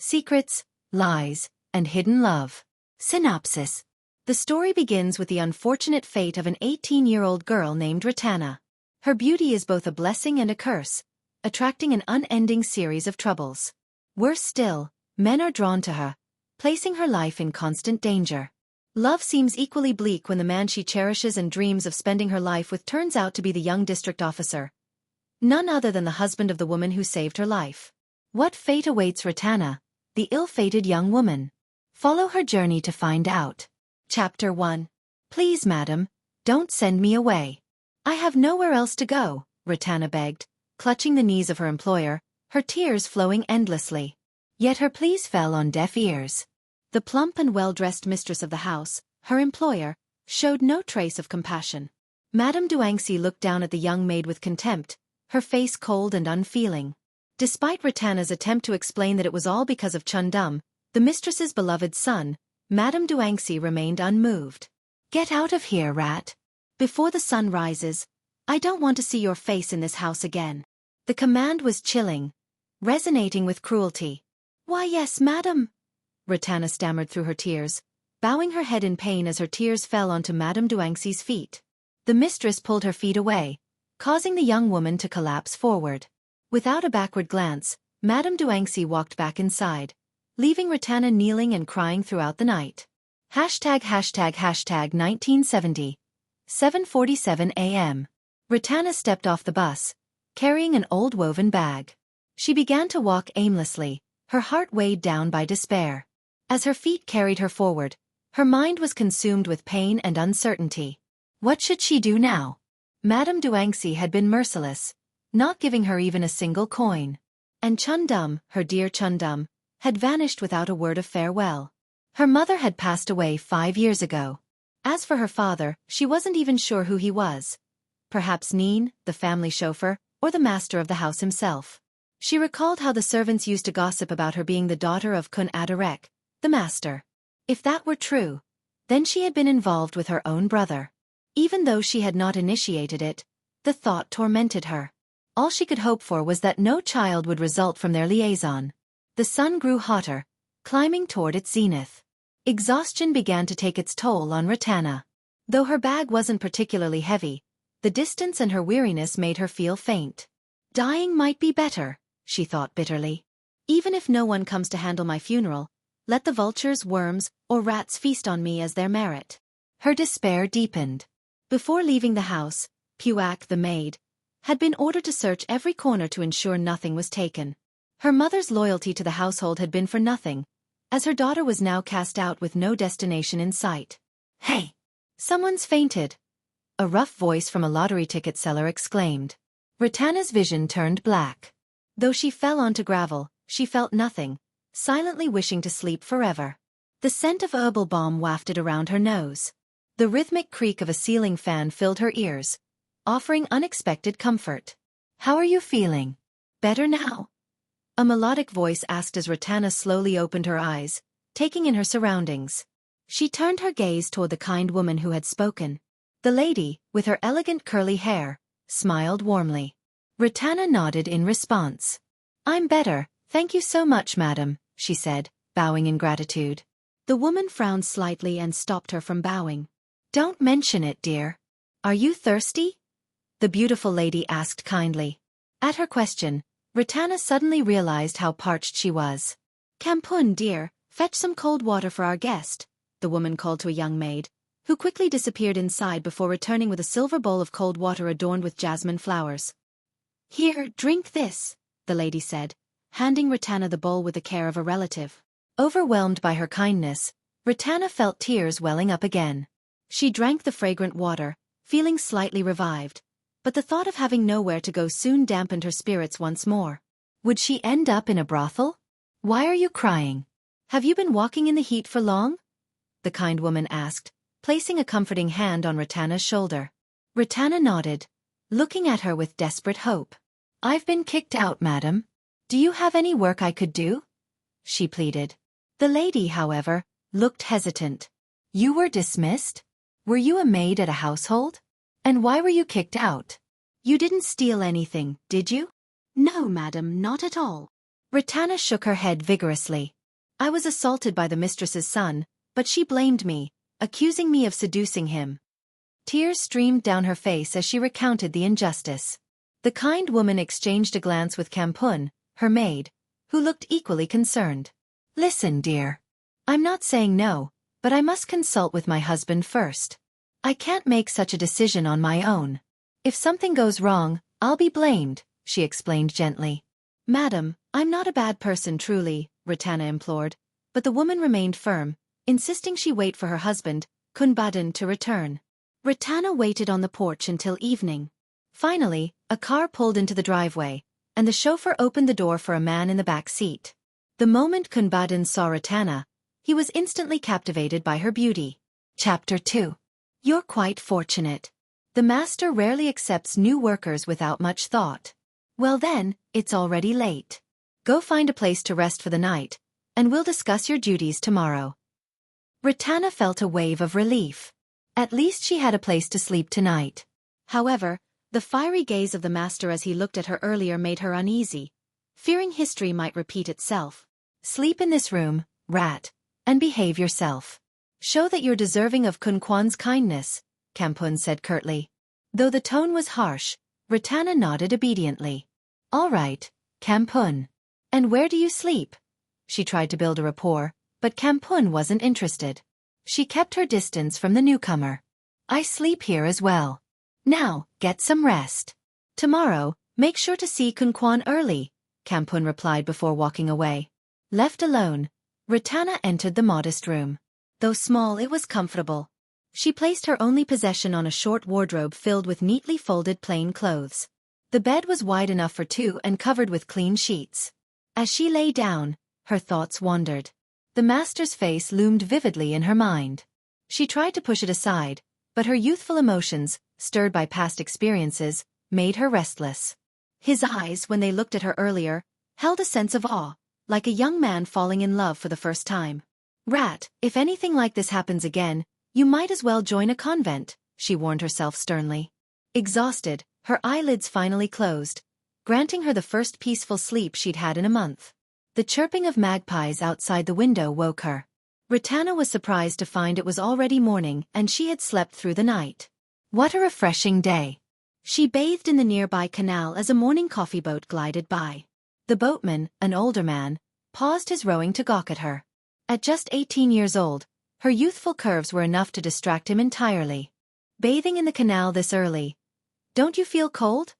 secrets, lies, and hidden love. Synopsis. The story begins with the unfortunate fate of an 18-year-old girl named Rattana. Her beauty is both a blessing and a curse, attracting an unending series of troubles. Worse still, men are drawn to her, placing her life in constant danger. Love seems equally bleak when the man she cherishes and dreams of spending her life with turns out to be the young district officer, none other than the husband of the woman who saved her life. What fate awaits Rattana, the ill-fated young woman? Follow her journey to find out. Chapter 1. Please, madam, don't send me away. I have nowhere else to go, Rattana begged, clutching the knees of her employer, her tears flowing endlessly. Yet her pleas fell on deaf ears. The plump and well-dressed mistress of the house, her employer, showed no trace of compassion. Madame Duanxi looked down at the young maid with contempt, her face cold and unfeeling. Despite Rattana's attempt to explain that it was all because of Chundum, the mistress's beloved son, Madame Duanxi remained unmoved. Get out of here, Rat. Before the sun rises, I don't want to see your face in this house again. The command was chilling, resonating with cruelty. Why yes, madam, Rattana stammered through her tears, bowing her head in pain as her tears fell onto Madame Duanxi's feet. The mistress pulled her feet away, causing the young woman to collapse forward. Without a backward glance, Madame Duanxi walked back inside, leaving Rattana kneeling and crying throughout the night. ####1970. 7:47 a.m. Rattana stepped off the bus, carrying an old woven bag. She began to walk aimlessly, her heart weighed down by despair. As her feet carried her forward, her mind was consumed with pain and uncertainty. What should she do now? Madame Duanxi had been merciless, not giving her even a single coin. And Chundum, her dear Chundum, had vanished without a word of farewell. Her mother had passed away 5 years ago. As for her father, she wasn't even sure who he was. Perhaps Neen, the family chauffeur, or the master of the house himself. She recalled how the servants used to gossip about her being the daughter of Kun Adarek, the master. If that were true, then she had been involved with her own brother. Even though she had not initiated it, the thought tormented her. All she could hope for was that no child would result from their liaison. The sun grew hotter, climbing toward its zenith. Exhaustion began to take its toll on Rattana. Though her bag wasn't particularly heavy, the distance and her weariness made her feel faint. Dying might be better, she thought bitterly. Even if no one comes to handle my funeral, let the vultures, worms, or rats feast on me as their merit. Her despair deepened. Before leaving the house, Puak, the maid, had been ordered to search every corner to ensure nothing was taken. Her mother's loyalty to the household had been for nothing, as her daughter was now cast out with no destination in sight. Hey! Someone's fainted! A rough voice from a lottery ticket seller exclaimed. Rattana's vision turned black. Though she fell onto gravel, she felt nothing, silently wishing to sleep forever. The scent of herbal balm wafted around her nose. The rhythmic creak of a ceiling fan filled her ears, offering unexpected comfort. How are you feeling? Better now? A melodic voice asked as Rattana slowly opened her eyes, taking in her surroundings. She turned her gaze toward the kind woman who had spoken. The lady, with her elegant curly hair, smiled warmly. Rattana nodded in response. I'm better, thank you so much, madam, she said, bowing in gratitude. The woman frowned slightly and stopped her from bowing. Don't mention it, dear. Are you thirsty? The beautiful lady asked kindly. At her question, Rattana suddenly realized how parched she was. Kampun, dear, fetch some cold water for our guest, the woman called to a young maid, who quickly disappeared inside before returning with a silver bowl of cold water adorned with jasmine flowers. Here, drink this, the lady said, handing Rattana the bowl with the care of a relative. Overwhelmed by her kindness, Rattana felt tears welling up again. She drank the fragrant water, feeling slightly revived, but the thought of having nowhere to go soon dampened her spirits once more. Would she end up in a brothel? Why are you crying? Have you been walking in the heat for long? The kind woman asked, placing a comforting hand on Rattana's shoulder. Rattana nodded, looking at her with desperate hope. I've been kicked out, madam. Do you have any work I could do? She pleaded. The lady, however, looked hesitant. You were dismissed? Were you a maid at a household? And why were you kicked out? You didn't steal anything, did you? No, madam, not at all. Rattana shook her head vigorously. I was assaulted by the mistress's son, but she blamed me, accusing me of seducing him. Tears streamed down her face as she recounted the injustice. The kind woman exchanged a glance with Kampun, her maid, who looked equally concerned. Listen, dear. I'm not saying no, but I must consult with my husband first. I can't make such a decision on my own. If something goes wrong, I'll be blamed, she explained gently. Madam, I'm not a bad person truly, Rattana implored, but the woman remained firm, insisting she wait for her husband, Kunbadan, to return. Rattana waited on the porch until evening. Finally, a car pulled into the driveway, and the chauffeur opened the door for a man in the back seat. The moment Kunbadan saw Rattana, he was instantly captivated by her beauty. Chapter 2. You're quite fortunate. The master rarely accepts new workers without much thought. Well then, it's already late. Go find a place to rest for the night, and we'll discuss your duties tomorrow. Rattana felt a wave of relief. At least she had a place to sleep tonight. However, the fiery gaze of the master as he looked at her earlier made her uneasy, fearing history might repeat itself. Sleep in this room, rat, and behave yourself. Show that you're deserving of Kun Kwan's kindness, Kampun said curtly. Though the tone was harsh, Rattana nodded obediently. All right, Kampun. And where do you sleep? She tried to build a rapport, but Kampun wasn't interested. She kept her distance from the newcomer. I sleep here as well. Now, get some rest. Tomorrow, make sure to see Kun Kwan early, Kampun replied before walking away. Left alone, Rattana entered the modest room. Though small, it was comfortable. She placed her only possession on a short wardrobe filled with neatly folded plain clothes. The bed was wide enough for two and covered with clean sheets. As she lay down, her thoughts wandered. The master's face loomed vividly in her mind. She tried to push it aside, but her youthful emotions, stirred by past experiences, made her restless. His eyes, when they looked at her earlier, held a sense of awe, like a young man falling in love for the first time. Rat, if anything like this happens again, you might as well join a convent, she warned herself sternly. Exhausted, her eyelids finally closed, granting her the first peaceful sleep she'd had in a month. The chirping of magpies outside the window woke her. Rattana was surprised to find it was already morning and she had slept through the night. What a refreshing day. She bathed in the nearby canal as a morning coffee boat glided by. The boatman, an older man, paused his rowing to gawk at her. At just 18 years old, her youthful curves were enough to distract him entirely. Bathing in the canal this early. Don't you feel cold?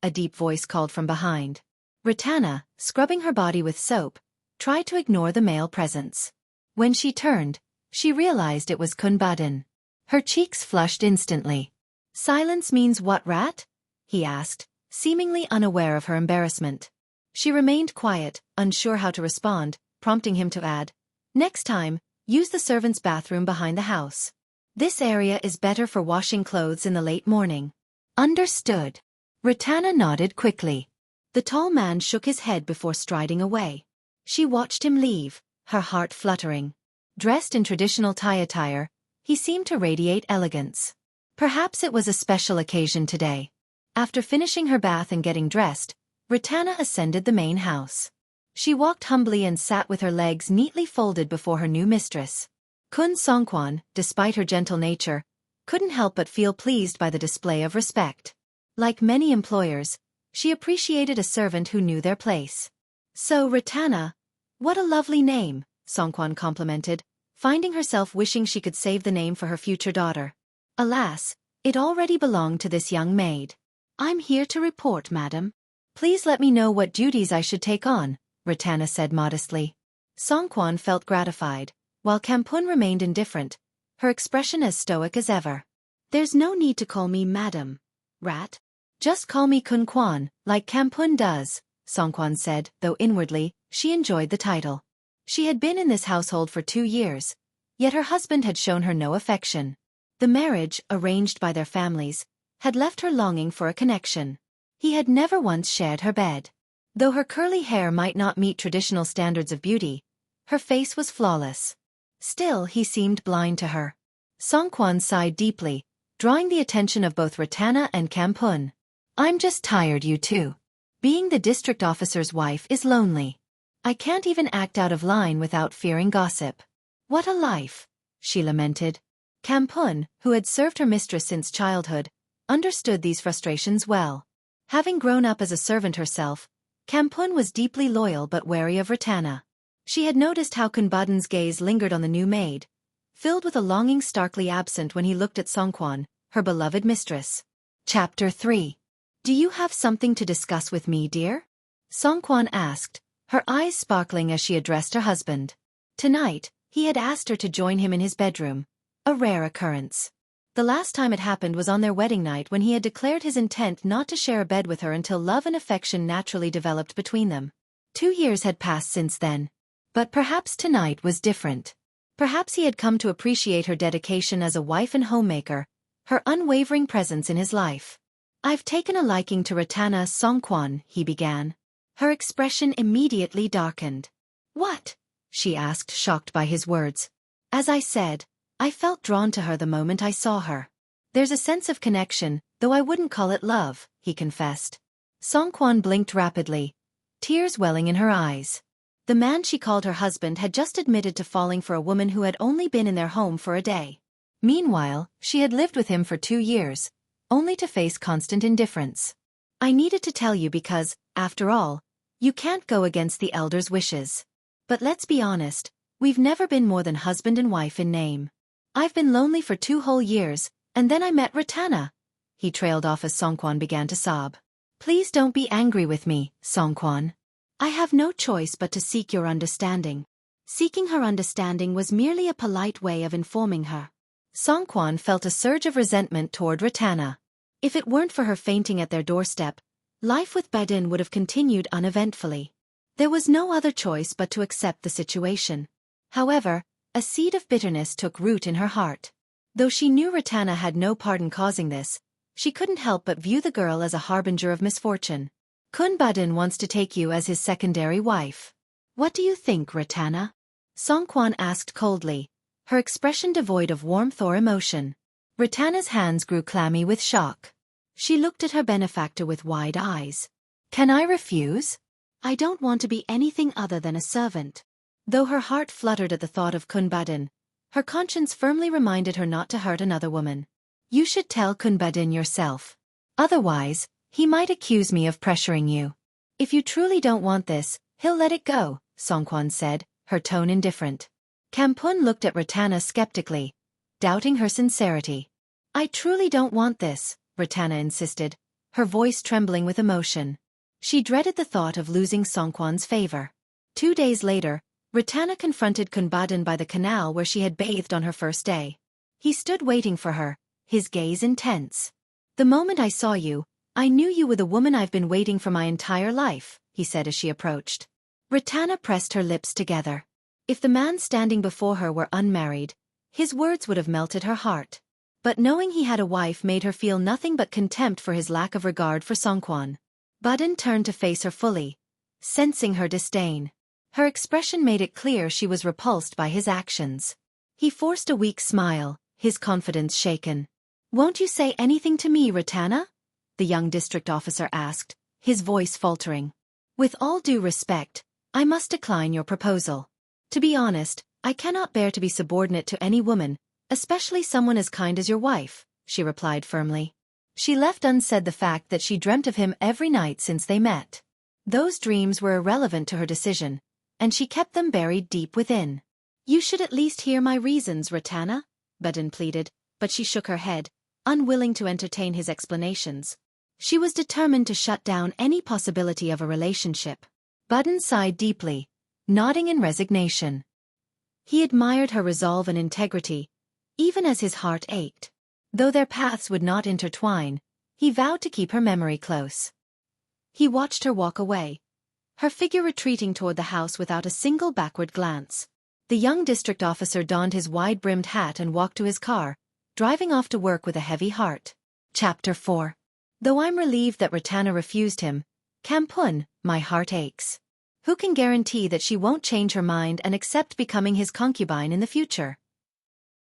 A deep voice called from behind. Rattana, scrubbing her body with soap, tried to ignore the male presence. When she turned, she realized it was Kunbadan. Her cheeks flushed instantly. Silence means what, rat? He asked, seemingly unaware of her embarrassment. She remained quiet, unsure how to respond, prompting him to add, next time, use the servants' bathroom behind the house. This area is better for washing clothes in the late morning. Understood. Rattana nodded quickly. The tall man shook his head before striding away. She watched him leave, her heart fluttering. Dressed in traditional Thai attire, he seemed to radiate elegance. Perhaps it was a special occasion today. After finishing her bath and getting dressed, Rattana ascended the main house. She walked humbly and sat with her legs neatly folded before her new mistress. Kun Songkwan, despite her gentle nature, couldn't help but feel pleased by the display of respect. Like many employers, she appreciated a servant who knew their place. So Rattana, what a lovely name, Songkwan complimented, finding herself wishing she could save the name for her future daughter. Alas, it already belonged to this young maid. I'm here to report, madam. Please let me know what duties I should take on, Rattana said modestly. Songkwan felt gratified, while Kampun remained indifferent, her expression as stoic as ever. There's no need to call me madam, rat. Just call me Kun Kwan, like Kampun does, Songkwan said, though inwardly, she enjoyed the title. She had been in this household for 2 years, yet her husband had shown her no affection. The marriage, arranged by their families, had left her longing for a connection. He had never once shared her bed. Though her curly hair might not meet traditional standards of beauty, her face was flawless. Still, he seemed blind to her. Songkwan sighed deeply, drawing the attention of both Rattana and Kampun. I'm just tired, you two. Being the district officer's wife is lonely. I can't even act out of line without fearing gossip. What a life, she lamented. Kampun, who had served her mistress since childhood, understood these frustrations well. Having grown up as a servant herself, Kampun was deeply loyal but wary of Rattana. She had noticed how Kunbadan's gaze lingered on the new maid, filled with a longing starkly absent when he looked at Songkwan, her beloved mistress. Chapter 3. Do you have something to discuss with me, dear? Songkwan asked, her eyes sparkling as she addressed her husband. Tonight, he had asked her to join him in his bedroom, a rare occurrence. The last time it happened was on their wedding night when he had declared his intent not to share a bed with her until love and affection naturally developed between them. 2 years had passed since then. But perhaps tonight was different. Perhaps he had come to appreciate her dedication as a wife and homemaker, her unwavering presence in his life. I've taken a liking to Rattana, Songkwan, he began. Her expression immediately darkened. What? She asked, shocked by his words. As I said, I felt drawn to her the moment I saw her. There's a sense of connection, though I wouldn't call it love, he confessed. Songkwan blinked rapidly, tears welling in her eyes. The man she called her husband had just admitted to falling for a woman who had only been in their home for a day. Meanwhile, she had lived with him for 2 years, only to face constant indifference. I needed to tell you because, after all, you can't go against the elders' wishes. But let's be honest, we've never been more than husband and wife in name. I've been lonely for 2 whole years, and then I met Rattana. He trailed off as Songkwan began to sob. Please don't be angry with me, Songkwan. I have no choice but to seek your understanding. Seeking her understanding was merely a polite way of informing her. Songkwan felt a surge of resentment toward Rattana. If it weren't for her fainting at their doorstep, life with Badin would have continued uneventfully. There was no other choice but to accept the situation. However, a seed of bitterness took root in her heart. Though she knew Rattana had no part in causing this, she couldn't help but view the girl as a harbinger of misfortune. Kunbadan wants to take you as his secondary wife. What do you think, Rattana? Songkwan asked coldly, her expression devoid of warmth or emotion. Rattana's hands grew clammy with shock. She looked at her benefactor with wide eyes. Can I refuse? I don't want to be anything other than a servant. Though her heart fluttered at the thought of Kunbadan, her conscience firmly reminded her not to hurt another woman. You should tell Kunbadan yourself. Otherwise, he might accuse me of pressuring you. If you truly don't want this, he'll let it go, Songkwan said, her tone indifferent. Kampun looked at Rattana skeptically, doubting her sincerity. I truly don't want this, Rattana insisted, her voice trembling with emotion. She dreaded the thought of losing Songkwan's favor. 2 days later, Rattana confronted Kunbadan by the canal where she had bathed on her first day. He stood waiting for her, his gaze intense. The moment I saw you, I knew you were the woman I've been waiting for my entire life, he said as she approached. Rattana pressed her lips together. If the man standing before her were unmarried, his words would have melted her heart. But knowing he had a wife made her feel nothing but contempt for his lack of regard for Songkwan. Baden turned to face her fully, sensing her disdain. Her expression made it clear she was repulsed by his actions. He forced a weak smile, his confidence shaken. Won't you say anything to me, Rattana? The young district officer asked, his voice faltering. With all due respect, I must decline your proposal. To be honest, I cannot bear to be subordinate to any woman, especially someone as kind as your wife, she replied firmly. She left unsaid the fact that she dreamt of him every night since they met. Those dreams were irrelevant to her decision, and she kept them buried deep within. You should at least hear my reasons, Rattana, Baden pleaded, but she shook her head, unwilling to entertain his explanations. She was determined to shut down any possibility of a relationship. Baden sighed deeply, nodding in resignation. He admired her resolve and integrity, even as his heart ached. Though their paths would not intertwine, he vowed to keep her memory close. He watched her walk away, her figure retreating toward the house without a single backward glance. The young district officer donned his wide-brimmed hat and walked to his car, driving off to work with a heavy heart. Chapter 4. Though I'm relieved that Rattana refused him, Kampun, my heart aches. Who can guarantee that she won't change her mind and accept becoming his concubine in the future?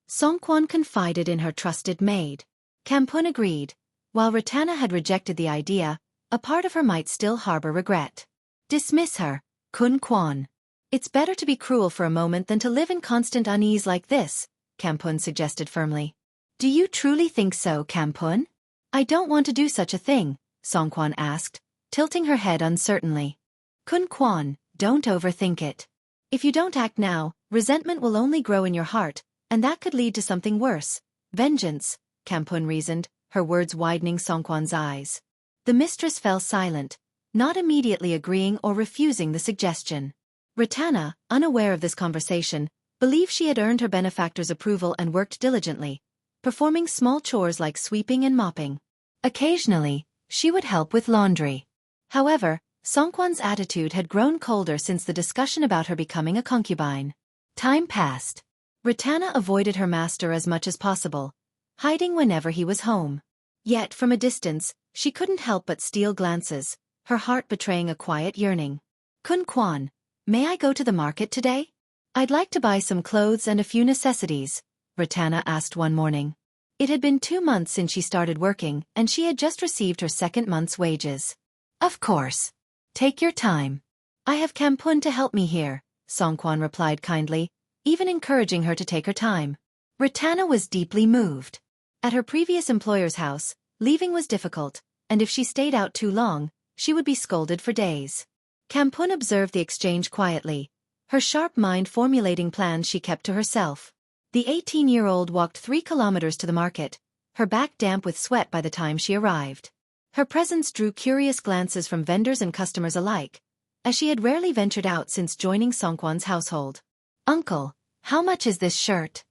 Songkwan confided in her trusted maid. Kampun agreed. While Rattana had rejected the idea, a part of her might still harbor regret. Dismiss her, Kun Kwan. It's better to be cruel for a moment than to live in constant unease like this, Kampun suggested firmly. Do you truly think so, Kampun? I don't want to do such a thing, Songkwan asked, tilting her head uncertainly. Kun Kwan, don't overthink it. If you don't act now, resentment will only grow in your heart, and that could lead to something worse. Vengeance, Kampun reasoned, her words widening Songkwan's eyes. The mistress fell silent, not immediately agreeing or refusing the suggestion. Rattana, unaware of this conversation, believed she had earned her benefactor's approval and worked diligently, performing small chores like sweeping and mopping. Occasionally, she would help with laundry. However, Songkwan's attitude had grown colder since the discussion about her becoming a concubine. Time passed. Rattana avoided her master as much as possible, hiding whenever he was home. Yet, from a distance, she couldn't help but steal glances, her heart betraying a quiet yearning. Kun Kwan, may I go to the market today? I'd like to buy some clothes and a few necessities, Rattana asked one morning. It had been 2 months since she started working, and she had just received her second month's wages. Of course. Take your time. I have Kampun to help me here, Songkwan replied kindly, even encouraging her to take her time. Rattana was deeply moved. At her previous employer's house, leaving was difficult, and if she stayed out too long, she would be scolded for days. Kampun observed the exchange quietly, her sharp mind formulating plans she kept to herself. The 18-year-old walked 3 kilometers to the market, her back damp with sweat by the time she arrived. Her presence drew curious glances from vendors and customers alike, as she had rarely ventured out since joining Songkwan's household. Uncle, how much is this shirt?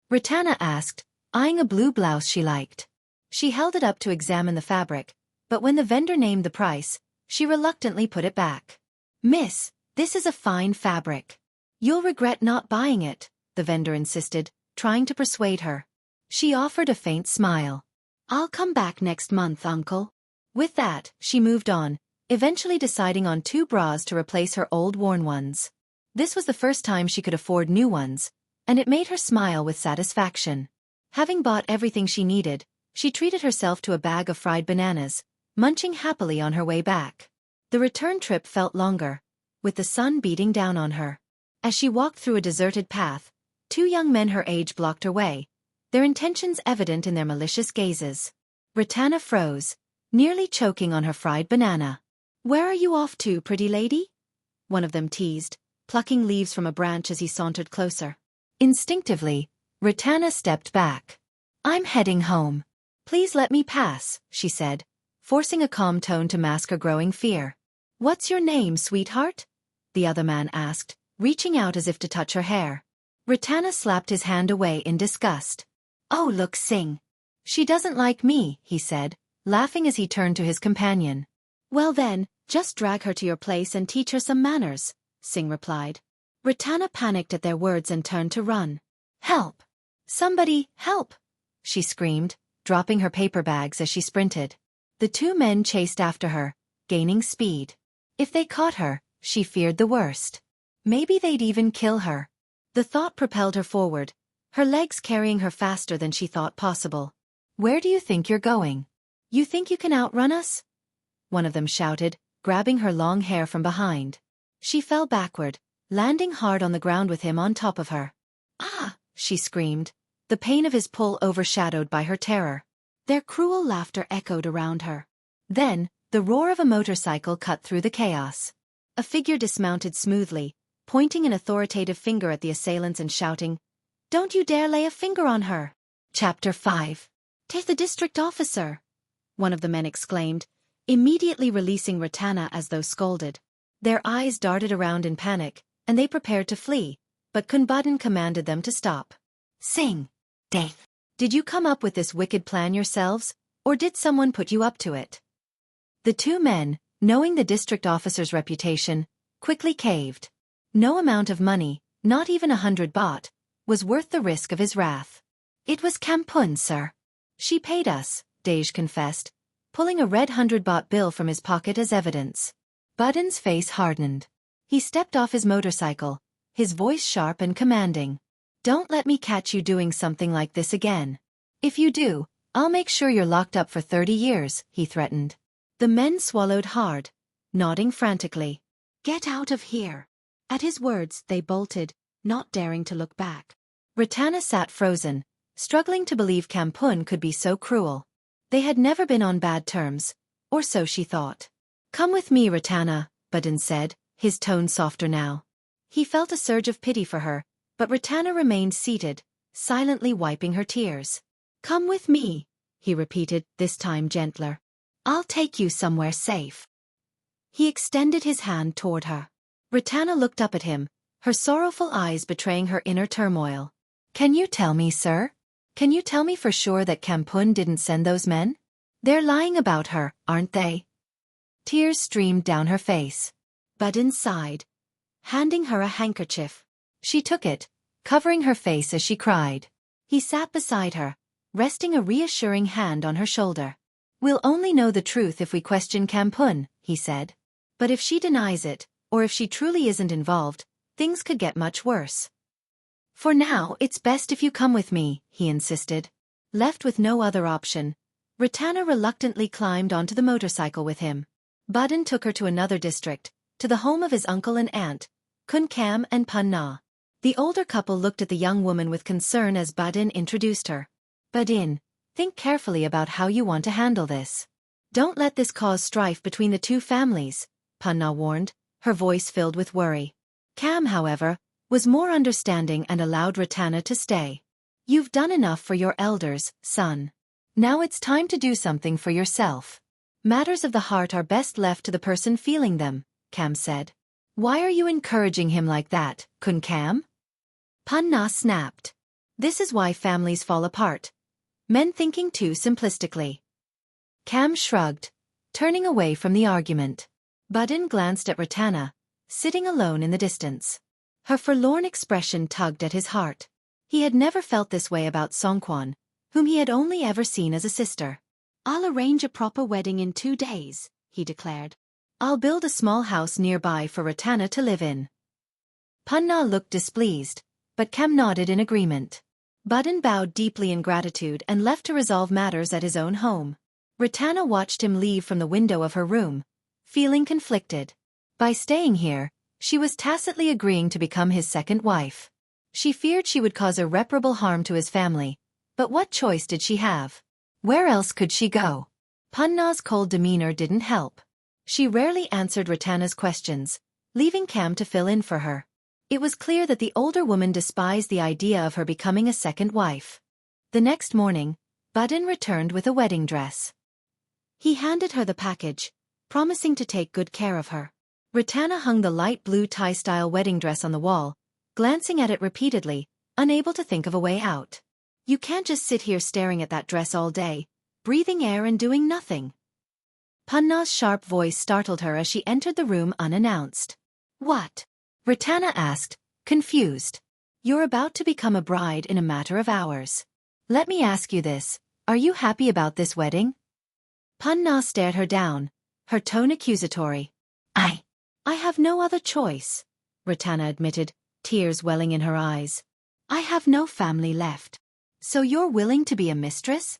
Rattana asked, eyeing a blue blouse she liked. She held it up to examine the fabric, but when the vendor named the price, she reluctantly put it back. Miss, this is a fine fabric. You'll regret not buying it, the vendor insisted, trying to persuade her. She offered a faint smile. I'll come back next month, uncle. With that, she moved on, eventually deciding on 2 bras to replace her old worn ones. This was the first time she could afford new ones, and it made her smile with satisfaction. Having bought everything she needed, she treated herself to a bag of fried bananas, munching happily on her way back. The return trip felt longer, with the sun beating down on her. As she walked through a deserted path, 2 young men her age blocked her way, their intentions evident in their malicious gazes. Rattana froze, nearly choking on her fried banana. Where are you off to, pretty lady? One of them teased, plucking leaves from a branch as he sauntered closer. Instinctively, Rattana stepped back. I'm heading home. Please let me pass, she said, forcing a calm tone to mask her growing fear. What's your name, sweetheart? The other man asked, reaching out as if to touch her hair. Rattana slapped his hand away in disgust. Oh, look, Singh. She doesn't like me, he said, laughing as he turned to his companion. Well then, just drag her to your place and teach her some manners, Singh replied. Rattana panicked at their words and turned to run. Help! Somebody, help! She screamed, dropping her paper bags as she sprinted. The 2 men chased after her, gaining speed. If they caught her, she feared the worst. Maybe they'd even kill her. The thought propelled her forward, her legs carrying her faster than she thought possible. Where do you think you're going? You think you can outrun us? One of them shouted, grabbing her long hair from behind. She fell backward, landing hard on the ground with him on top of her. Ah! She screamed, the pain of his pull overshadowed by her terror. Their cruel laughter echoed around her. Then, the roar of a motorcycle cut through the chaos. A figure dismounted smoothly, pointing an authoritative finger at the assailants and shouting, Don't you dare lay a finger on her! Chapter 5. 'Tis the district officer! One of the men exclaimed, immediately releasing Rattana as though scolded. Their eyes darted around in panic, and they prepared to flee, but Kunbadan commanded them to stop. Sing! Death! Did you come up with this wicked plan yourselves, or did someone put you up to it? The 2 men, knowing the district officer's reputation, quickly caved. No amount of money, not even 100 baht, was worth the risk of his wrath. It was Kampun, sir. She paid us, Dej confessed, pulling a red 100 baht bill from his pocket as evidence. Budden's face hardened. He stepped off his motorcycle, his voice sharp and commanding. Don't let me catch you doing something like this again. If you do, I'll make sure you're locked up for 30 years, he threatened. The men swallowed hard, nodding frantically. Get out of here. At his words, they bolted, not daring to look back. Rattana sat frozen, struggling to believe Kampun could be so cruel. They had never been on bad terms, or so she thought. Come with me, Rattana, Budin said, his tone softer now. He felt a surge of pity for her, but Rattana remained seated, silently wiping her tears. Come with me, he repeated, this time gentler. I'll take you somewhere safe. He extended his hand toward her. Rattana looked up at him, her sorrowful eyes betraying her inner turmoil. Can you tell me, sir? Can you tell me for sure that Kampun didn't send those men? They're lying about her, aren't they? Tears streamed down her face. Budin sighed, handing her a handkerchief. She took it, covering her face as she cried. He sat beside her, resting a reassuring hand on her shoulder. We'll only know the truth if we question Kampun, he said. But if she denies it, or if she truly isn't involved, things could get much worse. For now, it's best if you come with me, he insisted. Left with no other option, Rattana reluctantly climbed onto the motorcycle with him. Budin took her to another district, to the home of his uncle and aunt, Kun Kam and Punna. The older couple looked at the young woman with concern as Budin introduced her. Budin, think carefully about how you want to handle this. Don't let this cause strife between the two families, Punna warned, her voice filled with worry. Kam, however, was more understanding and allowed Rattana to stay. You've done enough for your elders, son. Now it's time to do something for yourself. Matters of the heart are best left to the person feeling them, Kam said. Why are you encouraging him like that, Kun Kam? Punna snapped. This is why families fall apart. Men thinking too simplistically. Kam shrugged, turning away from the argument. Budin glanced at Rattana, sitting alone in the distance. Her forlorn expression tugged at his heart. He had never felt this way about Songkwan, whom he had only ever seen as a sister. I'll arrange a proper wedding in 2 days, he declared. I'll build a small house nearby for Rattana to live in. Punna looked displeased, but Kam nodded in agreement. Budin bowed deeply in gratitude and left to resolve matters at his own home. Rattana watched him leave from the window of her room, feeling conflicted. By staying here, she was tacitly agreeing to become his second wife. She feared she would cause irreparable harm to his family, but what choice did she have? Where else could she go? Punna's cold demeanor didn't help. She rarely answered Rattana's questions, leaving Kam to fill in for her. It was clear that the older woman despised the idea of her becoming a second wife. The next morning, Budin returned with a wedding dress. He handed her the package, promising to take good care of her. Rattana hung the light blue tie-style wedding dress on the wall, glancing at it repeatedly, unable to think of a way out. You can't just sit here staring at that dress all day, breathing air and doing nothing. Punna's sharp voice startled her as she entered the room unannounced. What? Rattana asked, confused. You're about to become a bride in a matter of hours. Let me ask you this, are you happy about this wedding? Punna stared her down, her tone accusatory. I have no other choice, Rattana admitted, tears welling in her eyes. I have no family left. So you're willing to be a mistress?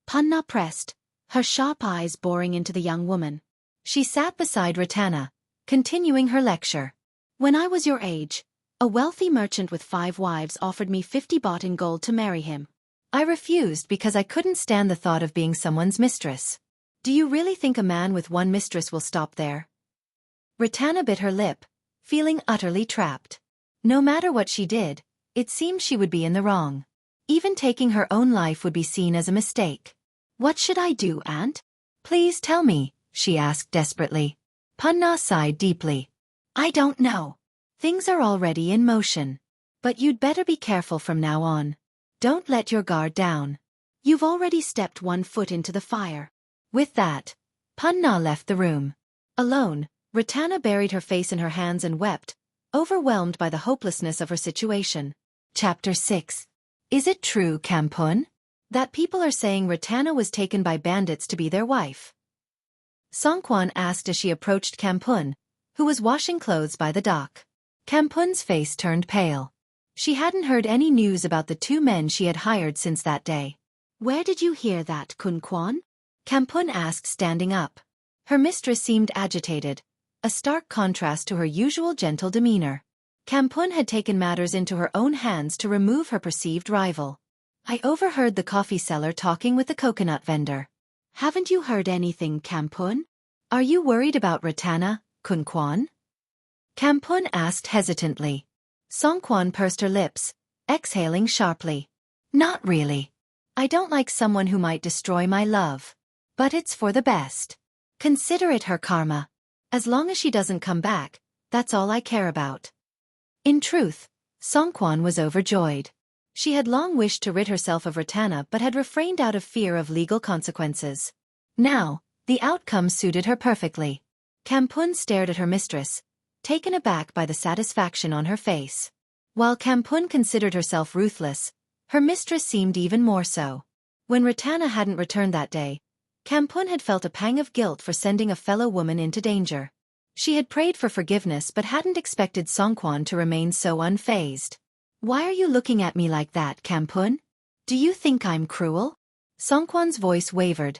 Punna pressed, her sharp eyes boring into the young woman. She sat beside Rattana, continuing her lecture. When I was your age, a wealthy merchant with 5 wives offered me 50 baht in gold to marry him. I refused because I couldn't stand the thought of being someone's mistress. Do you really think a man with one mistress will stop there? Rattana bit her lip, feeling utterly trapped. No matter what she did, it seemed she would be in the wrong. Even taking her own life would be seen as a mistake. What should I do, aunt? Please tell me, she asked desperately. Punna sighed deeply. I don't know. Things are already in motion. But you'd better be careful from now on. Don't let your guard down. You've already stepped 1 foot into the fire. With that, Punna left the room. Alone, Rattana buried her face in her hands and wept, overwhelmed by the hopelessness of her situation. Chapter 6. Is it true, Kampun, that people are saying Rattana was taken by bandits to be their wife? Songkwan asked as she approached Kampun, who was washing clothes by the dock. Kampun's face turned pale. She hadn't heard any news about the 2 men she had hired since that day. Where did you hear that, Kun Kwan? Kampun asked, standing up. Her mistress seemed agitated, a stark contrast to her usual gentle demeanor. Kampun had taken matters into her own hands to remove her perceived rival. I overheard the coffee seller talking with the coconut vendor. Haven't you heard anything, Kampun? Are you worried about Rattana, Kunquan? Kampun asked hesitantly. Songquan pursed her lips, exhaling sharply. Not really. I don't like someone who might destroy my love. But it's for the best. Consider it her karma. As long as she doesn't come back, that's all I care about. In truth, Songquan was overjoyed. She had long wished to rid herself of Rattana but had refrained out of fear of legal consequences. Now, the outcome suited her perfectly. Kampun stared at her mistress, taken aback by the satisfaction on her face. While Kampun considered herself ruthless, her mistress seemed even more so. When Rattana hadn't returned that day, Kampun had felt a pang of guilt for sending a fellow woman into danger. She had prayed for forgiveness but hadn't expected Songquan to remain so unfazed. Why are you looking at me like that, Kampun? Do you think I'm cruel? Songquan's voice wavered,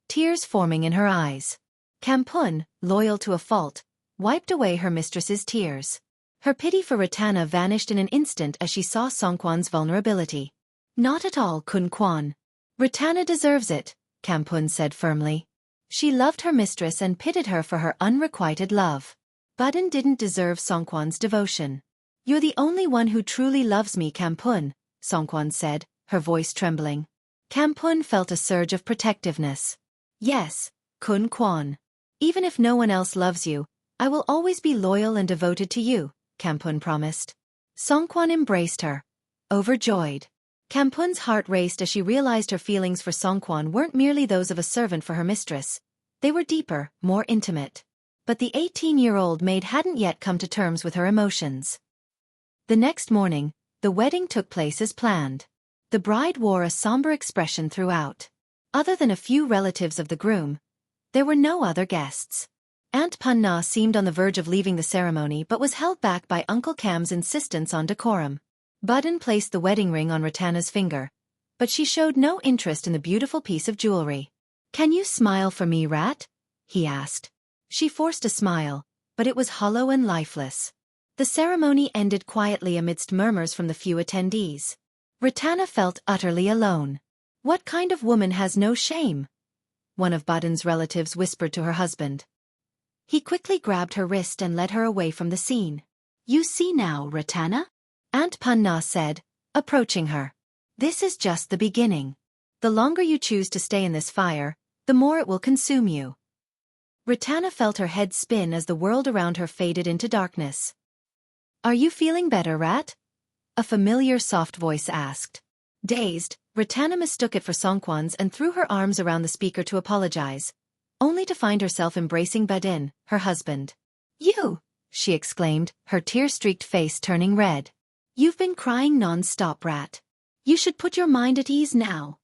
tears forming in her eyes. Kampun, loyal to a fault, wiped away her mistress's tears. Her pity for Rattana vanished in an instant as she saw Songquan's vulnerability. Not at all, Kunquan. Rattana deserves it, Kampun said firmly. She loved her mistress and pitied her for her unrequited love. Budin didn't deserve Songquan's devotion. You're the only one who truly loves me, Kampun, Songquan said, her voice trembling. Kampun felt a surge of protectiveness. Yes, Kunquan. Even if no one else loves you, I will always be loyal and devoted to you, Kampun promised. Songquan embraced her, overjoyed. Kampun's heart raced as she realized her feelings for Songquan weren't merely those of a servant for her mistress. They were deeper, more intimate. But the 18-year-old maid hadn't yet come to terms with her emotions. The next morning, the wedding took place as planned. The bride wore a somber expression throughout. Other than a few relatives of the groom, there were no other guests. Aunt Punna seemed on the verge of leaving the ceremony but was held back by Uncle Cam's insistence on decorum. Budin placed the wedding ring on Rattana's finger, but she showed no interest in the beautiful piece of jewelry. Can you smile for me, Rat? He asked. She forced a smile, but it was hollow and lifeless. The ceremony ended quietly amidst murmurs from the few attendees. Rattana felt utterly alone. What kind of woman has no shame? One of Budin's relatives whispered to her husband. He quickly grabbed her wrist and led her away from the scene. You see now, Rattana? Aunt Punna said, approaching her. This is just the beginning. The longer you choose to stay in this fire, the more it will consume you. Rattana felt her head spin as the world around her faded into darkness. Are you feeling better, Rat? A familiar soft voice asked. Dazed, Rattana mistook it for Songquan's and threw her arms around the speaker to apologize, only to find herself embracing Budin, her husband. You! She exclaimed, her tear-streaked face turning red. You've been crying non-stop, Rat. You should put your mind at ease now,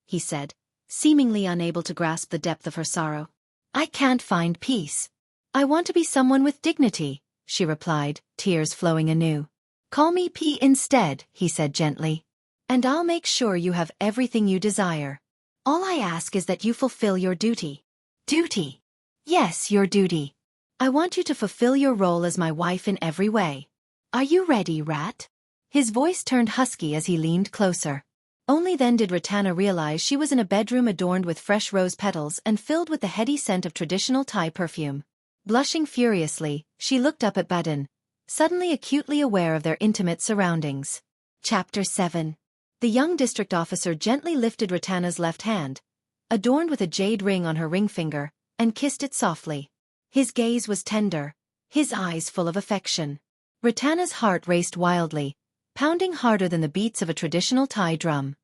he said, seemingly unable to grasp the depth of her sorrow. I can't find peace. I want to be someone with dignity, she replied, tears flowing anew. Call me P instead, he said gently. And I'll make sure you have everything you desire. All I ask is that you fulfill your duty. Duty? Yes, your duty. I want you to fulfill your role as my wife in every way. Are you ready, Rat? His voice turned husky as he leaned closer. Only then did Rattana realize she was in a bedroom adorned with fresh rose petals and filled with the heady scent of traditional Thai perfume. Blushing furiously, she looked up at Budin, suddenly acutely aware of their intimate surroundings. Chapter 7. The young district officer gently lifted Rattana's left hand, adorned with a jade ring on her ring finger, and kissed it softly. His gaze was tender, his eyes full of affection. Rattana's heart raced wildly, pounding harder than the beats of a traditional Thai drum.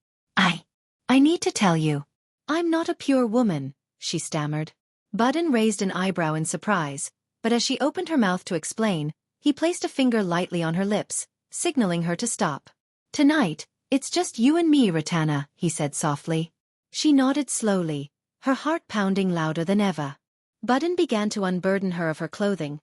I need to tell you. I'm not a pure woman, she stammered. Budin raised an eyebrow in surprise, but as she opened her mouth to explain, he placed a finger lightly on her lips, signaling her to stop. Tonight, it's just you and me, Rattana, he said softly. She nodded slowly, her heart pounding louder than ever. Budin began to unburden her of her clothing,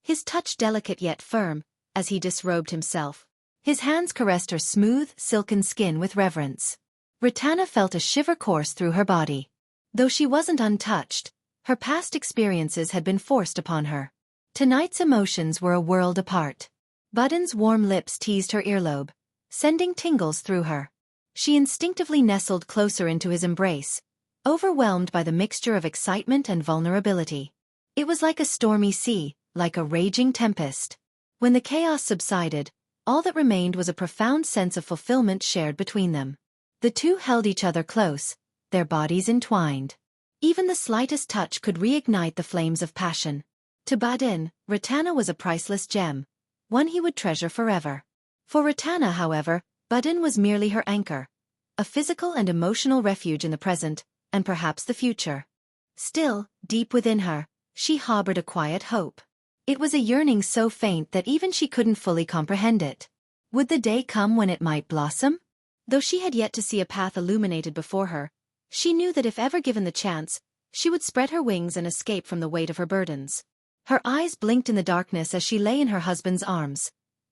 his touch delicate yet firm, as he disrobed himself. His hands caressed her smooth, silken skin with reverence. Rattana felt a shiver course through her body. Though she wasn't untouched, her past experiences had been forced upon her. Tonight's emotions were a world apart. Budden's warm lips teased her earlobe, sending tingles through her. She instinctively nestled closer into his embrace, overwhelmed by the mixture of excitement and vulnerability. It was like a stormy sea, like a raging tempest. When the chaos subsided, all that remained was a profound sense of fulfillment shared between them. The two held each other close, their bodies entwined. Even the slightest touch could reignite the flames of passion. To Budden, Rattana was a priceless gem, one he would treasure forever. For Rattana, however, Budden was merely her anchor, a physical and emotional refuge in the present, and perhaps the future. Still, deep within her, she harbored a quiet hope. It was a yearning so faint that even she couldn't fully comprehend it. Would the day come when it might blossom? Though she had yet to see a path illuminated before her, she knew that if ever given the chance, she would spread her wings and escape from the weight of her burdens. Her eyes blinked in the darkness as she lay in her husband's arms.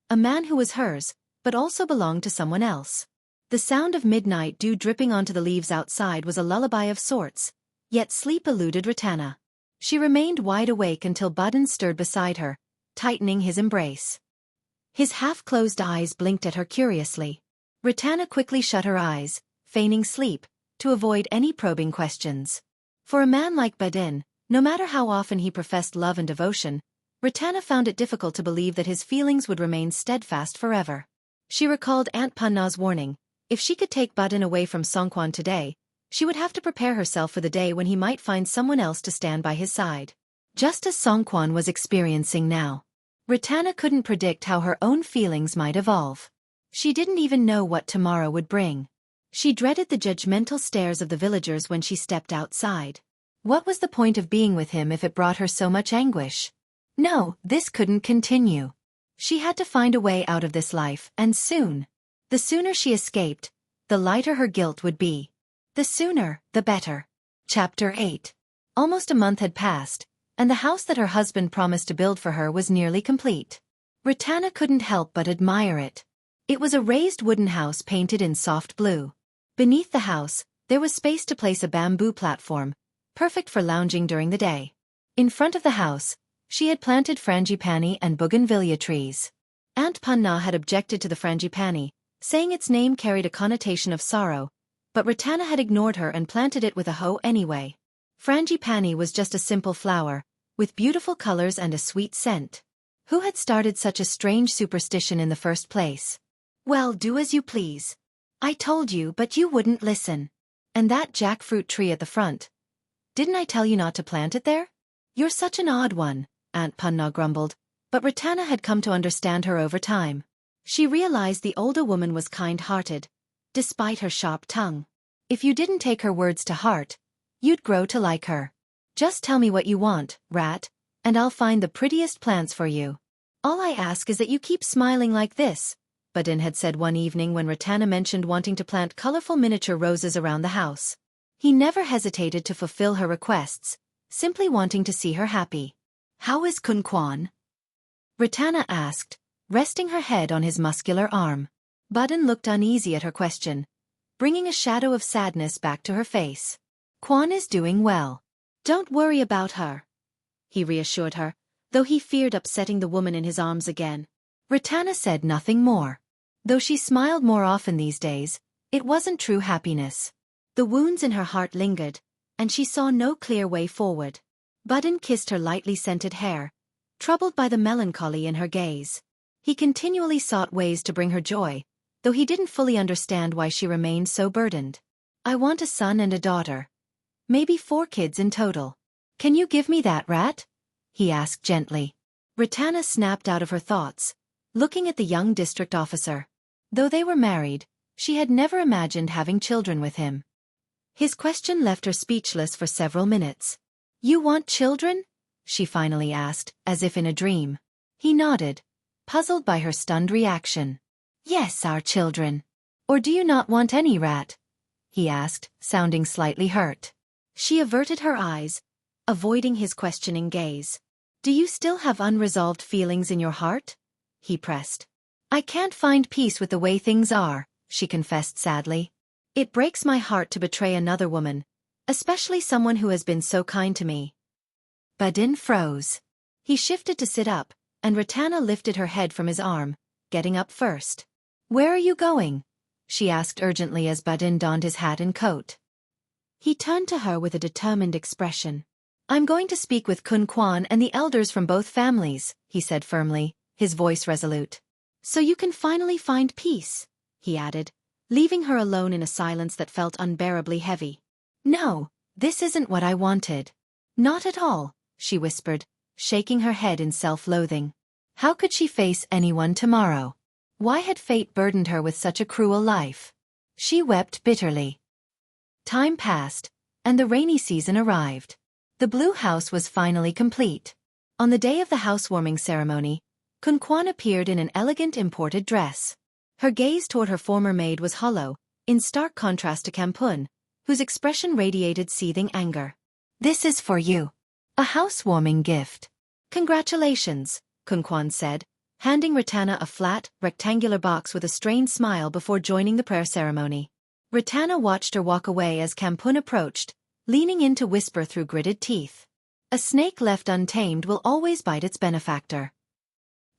A man who was hers, but also belonged to someone else. The sound of midnight dew dripping onto the leaves outside was a lullaby of sorts, yet sleep eluded Rattana. She remained wide awake until Budden stirred beside her, tightening his embrace. His half-closed eyes blinked at her curiously. Rattana quickly shut her eyes, feigning sleep, to avoid any probing questions. For a man like Budden, no matter how often he professed love and devotion, Rattana found it difficult to believe that his feelings would remain steadfast forever. She recalled Aunt Punna's warning: if she could take Budden away from Songkwan today, she would have to prepare herself for the day when he might find someone else to stand by his side. Just as Songkwan was experiencing now. Rattana couldn't predict how her own feelings might evolve. She didn't even know what tomorrow would bring. She dreaded the judgmental stares of the villagers when she stepped outside. What was the point of being with him if it brought her so much anguish? No, this couldn't continue. She had to find a way out of this life, and soon. The sooner she escaped, the lighter her guilt would be. The sooner, the better. Chapter 8. Almost a month had passed, and the house that her husband promised to build for her was nearly complete. Rattana couldn't help but admire it. It was a raised wooden house painted in soft blue. Beneath the house, there was space to place a bamboo platform, perfect for lounging during the day. In front of the house, she had planted frangipani and bougainvillea trees. Aunt Punna had objected to the frangipani, saying its name carried a connotation of sorrow, but Rattana had ignored her and planted it with a hoe anyway. Frangipani was just a simple flower, with beautiful colors and a sweet scent. Who had started such a strange superstition in the first place? Well, do as you please. I told you, but you wouldn't listen. And that jackfruit tree at the front. Didn't I tell you not to plant it there? You're such an odd one, Aunt Punna grumbled, but Rattana had come to understand her over time. She realized the older woman was kind-hearted, despite her sharp tongue. If you didn't take her words to heart, you'd grow to like her. Just tell me what you want, Rat, and I'll find the prettiest plants for you. All I ask is that you keep smiling like this, Budden had said one evening when Rattana mentioned wanting to plant colorful miniature roses around the house. He never hesitated to fulfill her requests, simply wanting to see her happy. How is Kun Kwan? Rattana asked, resting her head on his muscular arm. Budden looked uneasy at her question, bringing a shadow of sadness back to her face. Kwan is doing well. Don't worry about her, he reassured her, though he feared upsetting the woman in his arms again. Rattana said nothing more. Though she smiled more often these days, it wasn't true happiness. The wounds in her heart lingered, and she saw no clear way forward. Budden kissed her lightly scented hair, troubled by the melancholy in her gaze. He continually sought ways to bring her joy, though he didn't fully understand why she remained so burdened. I want a son and a daughter. Maybe 4 kids in total. Can you give me that, Rat? He asked gently. Rattana snapped out of her thoughts, looking at the young district officer. Though they were married, she had never imagined having children with him. His question left her speechless for several minutes. You want children? She finally asked, as if in a dream. He nodded, puzzled by her stunned reaction. Yes, our children. Or do you not want any, Rat? He asked, sounding slightly hurt. She averted her eyes, avoiding his questioning gaze. Do you still have unresolved feelings in your heart? He pressed. I can't find peace with the way things are, she confessed sadly. It breaks my heart to betray another woman, especially someone who has been so kind to me. Budden froze. He shifted to sit up, and Rattana lifted her head from his arm, getting up first. "Where are you going?" she asked urgently as Badin donned his hat and coat. He turned to her with a determined expression. "I'm going to speak with Kun Kwan and the elders from both families," he said firmly, his voice resolute. "So you can finally find peace," he added, leaving her alone in a silence that felt unbearably heavy. "No, this isn't what I wanted." "Not at all," she whispered, shaking her head in self-loathing. How could she face anyone tomorrow? Why had fate burdened her with such a cruel life? She wept bitterly. Time passed, and the rainy season arrived. The blue house was finally complete. On the day of the housewarming ceremony, Kun Kwan appeared in an elegant imported dress. Her gaze toward her former maid was hollow, in stark contrast to Kampun, whose expression radiated seething anger. "This is for you. A housewarming gift." "Congratulations," Kun Kwan said, handing Rattana a flat, rectangular box with a strained smile before joining the prayer ceremony. Rattana watched her walk away as Kampun approached, leaning in to whisper through gritted teeth. "A snake left untamed will always bite its benefactor."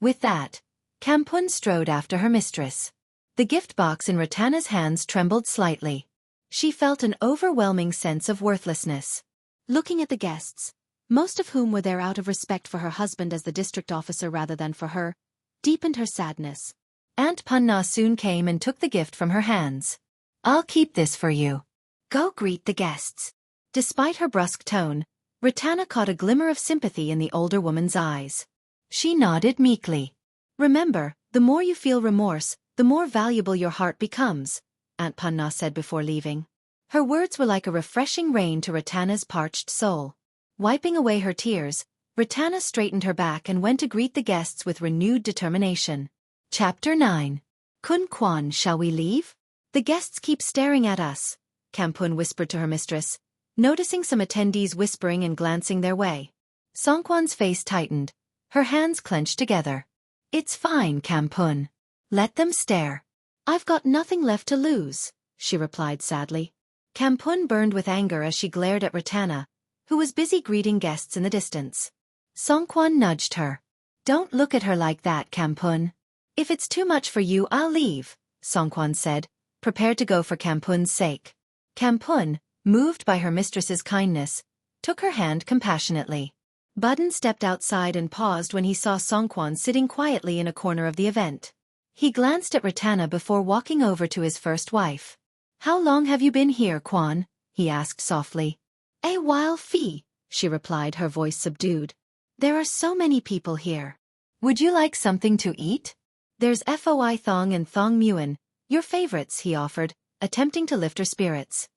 With that, Kampun strode after her mistress. The gift box in Rattana's hands trembled slightly. She felt an overwhelming sense of worthlessness. Looking at the guests, most of whom were there out of respect for her husband as the district officer rather than for her, deepened her sadness. Aunt Punna soon came and took the gift from her hands. "I'll keep this for you. Go greet the guests." Despite her brusque tone, Rattana caught a glimmer of sympathy in the older woman's eyes. She nodded meekly. "Remember, the more you feel remorse, the more valuable your heart becomes," Aunt Punna said before leaving. Her words were like a refreshing rain to Rattana's parched soul. Wiping away her tears, Rattana straightened her back and went to greet the guests with renewed determination. Chapter 9. Kun Kwan, shall we leave? "The guests keep staring at us," Kampun whispered to her mistress, noticing some attendees whispering and glancing their way. Songkwan's face tightened, her hands clenched together. "It's fine, Kampun. Let them stare. I've got nothing left to lose," she replied sadly. Kampun burned with anger as she glared at Rattana, who was busy greeting guests in the distance. Songkwan nudged her. "Don't look at her like that, Kampun. If it's too much for you, I'll leave," Songkwan said, prepared to go for Kampun's sake. Kampun, moved by her mistress's kindness, took her hand compassionately. Budden stepped outside and paused when he saw Songkwan sitting quietly in a corner of the event. He glanced at Rattana before walking over to his first wife. "How long have you been here, Kwan?" he asked softly. "A while, Fee," she replied, her voice subdued. "There are so many people here. Would you like something to eat? There's foi thong and thong muon, your favorites," he offered, attempting to lift her spirits.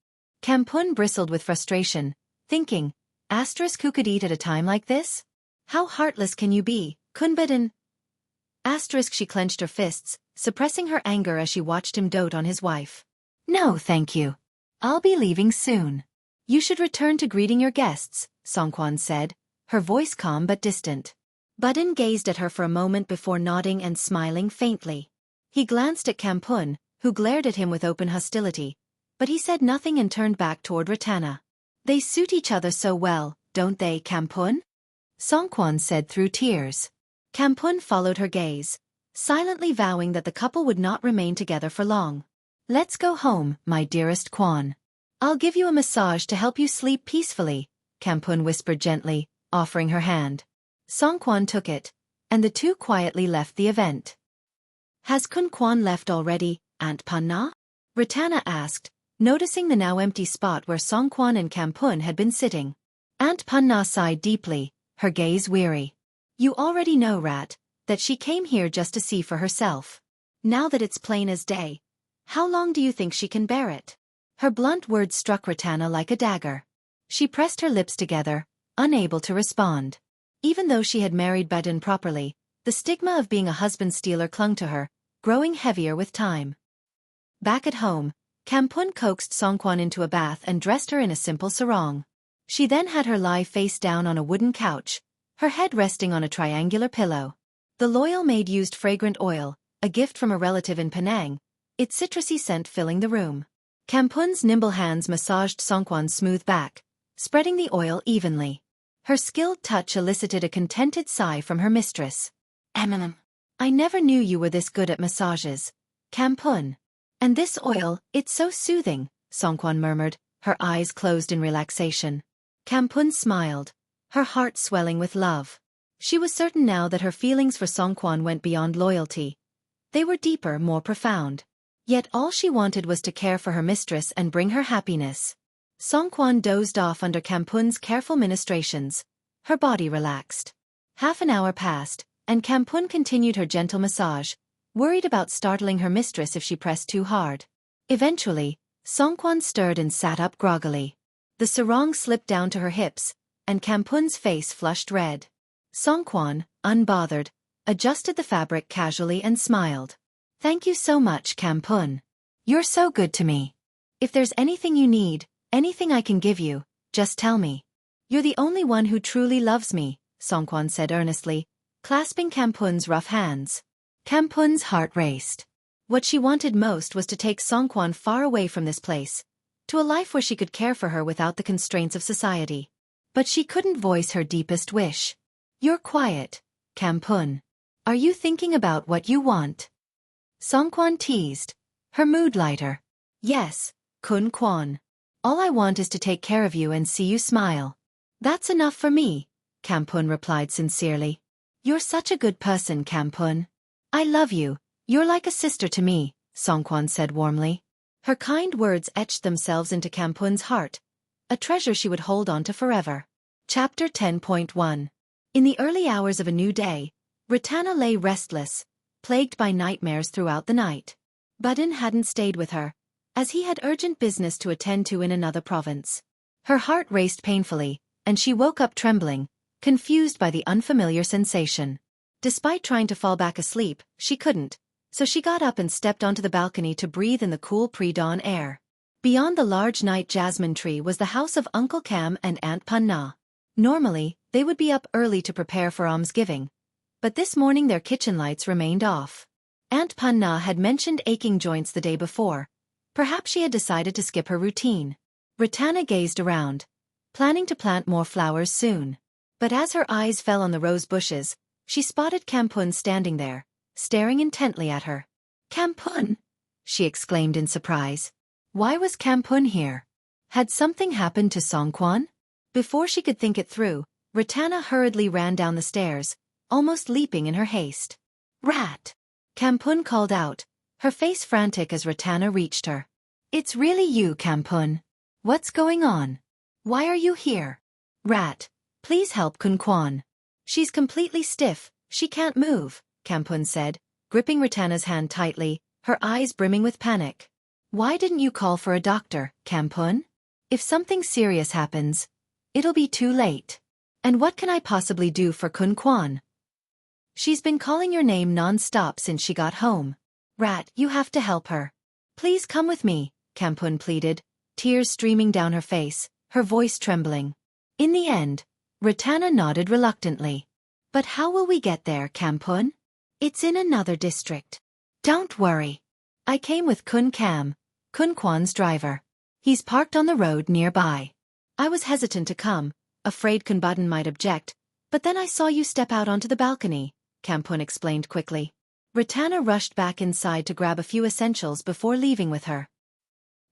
Kampun bristled with frustration, thinking, who could eat at a time like this? How heartless can you be, Kunbedin? She clenched her fists, suppressing her anger as she watched him dote on his wife. "No, thank you. I'll be leaving soon." "You should return to greeting your guests," Songkwan said, her voice calm but distant. Budden gazed at her for a moment before nodding and smiling faintly. He glanced at Kampun, who glared at him with open hostility, but he said nothing and turned back toward Rattana. "They suit each other so well, don't they, Kampun?" Songkwan said through tears. Kampun followed her gaze, silently vowing that the couple would not remain together for long. "Let's go home, my dearest Kwan. I'll give you a massage to help you sleep peacefully," Kampun whispered gently, offering her hand. Songkwan took it, and the two quietly left the event. "Has Kun Kwan left already, Aunt Panna?" Rattana asked, noticing the now empty spot where Songkwan and Kampun had been sitting. Aunt Panna sighed deeply, her gaze weary. "You already know, Rat, that she came here just to see for herself. Now that it's plain as day, how long do you think she can bear it?" Her blunt words struck Rattana like a dagger. She pressed her lips together, unable to respond. Even though she had married Badin properly, the stigma of being a husband-stealer clung to her, growing heavier with time. Back at home, Kampun coaxed Songkwan into a bath and dressed her in a simple sarong. She then had her lie face down on a wooden couch, her head resting on a triangular pillow. The loyal maid used fragrant oil, a gift from a relative in Penang, its citrusy scent filling the room. Kampun's nimble hands massaged Songkwan's smooth back, spreading the oil evenly. Her skilled touch elicited a contented sigh from her mistress. I never knew you were this good at massages. Kampun. And this oil, it's so soothing, Songkwan murmured, her eyes closed in relaxation. Kampun smiled, her heart swelling with love. She was certain now that her feelings for Songkwan went beyond loyalty. They were deeper, more profound. Yet all she wanted was to care for her mistress and bring her happiness. Songkwan dozed off under Kampun's careful ministrations. Her body relaxed. Half an hour passed, and Kampun continued her gentle massage, worried about startling her mistress if she pressed too hard. Eventually, Songkwan stirred and sat up groggily. The sarong slipped down to her hips, and Kampun's face flushed red. Songkwan, unbothered, adjusted the fabric casually and smiled. Thank you so much, Kampun. You're so good to me. If there's anything you need, anything I can give you, just tell me. You're the only one who truly loves me, Songkwan said earnestly, clasping Kampun's rough hands. Kampun's heart raced. What she wanted most was to take Songkwan far away from this place, to a life where she could care for her without the constraints of society. But she couldn't voice her deepest wish. You're quiet, Kampun. Are you thinking about what you want? Songkwan teased, her mood lighter. Yes, Kun Kwan. All I want is to take care of you and see you smile. That's enough for me, Kampun replied sincerely. You're such a good person, Kampun. I love you, you're like a sister to me, Songkwan said warmly. Her kind words etched themselves into Kampun's heart, a treasure she would hold on to forever. Chapter 10.1. In the early hours of a new day, Rattana lay restless, plagued by nightmares throughout the night. Budden hadn't stayed with her, as he had urgent business to attend to in another province. Her heart raced painfully, and she woke up trembling, confused by the unfamiliar sensation. Despite trying to fall back asleep, she couldn't, so she got up and stepped onto the balcony to breathe in the cool pre-dawn air. Beyond the large night jasmine tree was the house of Uncle Cam and Aunt Punna. Normally, they would be up early to prepare for almsgiving, but this morning their kitchen lights remained off. Aunt Punna had mentioned aching joints the day before. Perhaps she had decided to skip her routine. Rattana gazed around, planning to plant more flowers soon. But as her eyes fell on the rose bushes, she spotted Kampun standing there, staring intently at her. Kampun! She exclaimed in surprise. Why was Kampun here? Had something happened to Songkwan? Before she could think it through, Rattana hurriedly ran down the stairs, almost leaping in her haste. Rat! Kampun called out, her face frantic as Rattana reached her. It's really you, Kampun. What's going on? Why are you here? Rat, please help Kun Kwan. She's completely stiff, she can't move, Kampun said, gripping Rattana's hand tightly, her eyes brimming with panic. Why didn't you call for a doctor, Kampun? If something serious happens, it'll be too late. And what can I possibly do for Kun Kwan? She's been calling your name non-stop since she got home. Rat, you have to help her. Please come with me, Kampun pleaded, tears streaming down her face, her voice trembling. In the end, Rattana nodded reluctantly. But how will we get there, Kampun? It's in another district. Don't worry. I came with Kun Kam, Kun Kwan's driver. He's parked on the road nearby. I was hesitant to come, afraid Kun Budden might object, but then I saw you step out onto the balcony, Kampun explained quickly. Rattana rushed back inside to grab a few essentials before leaving with her.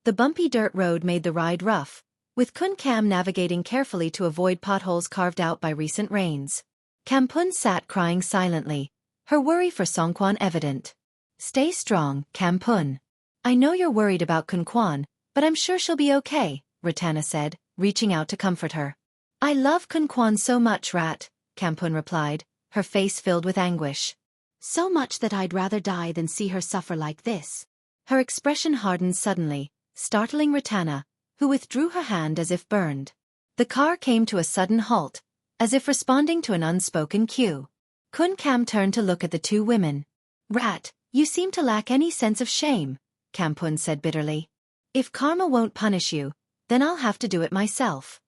The bumpy dirt road made the ride rough, with Kun Kam navigating carefully to avoid potholes carved out by recent rains. Kampun sat crying silently, her worry for Songkwan evident. Stay strong, Kampun. I know you're worried about Kun Kwan, but I'm sure she'll be okay, Rattana said, reaching out to comfort her. I love Kun Kwan so much, Rat, Kampun replied, her face filled with anguish. So much that I'd rather die than see her suffer like this. Her expression hardened suddenly, startling Rattana, who withdrew her hand as if burned. The car came to a sudden halt, as if responding to an unspoken cue. Kun Kam turned to look at the two women. Rat, you seem to lack any sense of shame, Kampun said bitterly. If karma won't punish you, then I'll have to do it myself.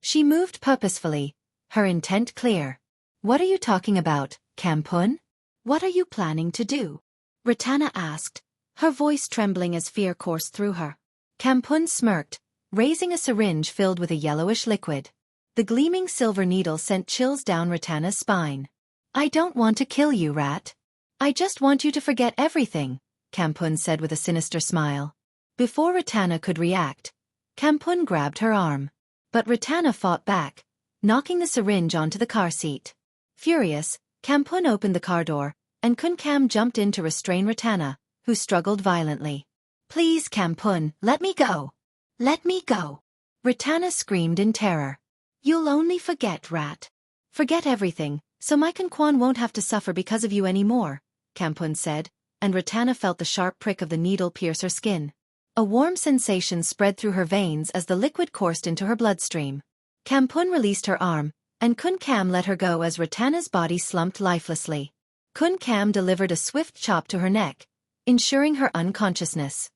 She moved purposefully, her intent clear. What are you talking about, Kampun? What are you planning to do? Rattana asked, her voice trembling as fear coursed through her. Kampun smirked, raising a syringe filled with a yellowish liquid. The gleaming silver needle sent chills down Rattana's spine. I don't want to kill you, Rat. I just want you to forget everything, Kampun said with a sinister smile. Before Rattana could react, Kampun grabbed her arm. But Rattana fought back, knocking the syringe onto the car seat. Furious, Kampun opened the car door, and Kunkam jumped in to restrain Rattana, who struggled violently. Please, Kampun, let me go. Let me go. Rattana screamed in terror. You'll only forget, Rat. Forget everything, so my Kunkwan won't have to suffer because of you anymore, Kampun said, and Rattana felt the sharp prick of the needle pierce her skin. A warm sensation spread through her veins as the liquid coursed into her bloodstream. Kampun released her arm, and Kunkam let her go as Rattana's body slumped lifelessly. Kunkam delivered a swift chop to her neck, ensuring her unconsciousness.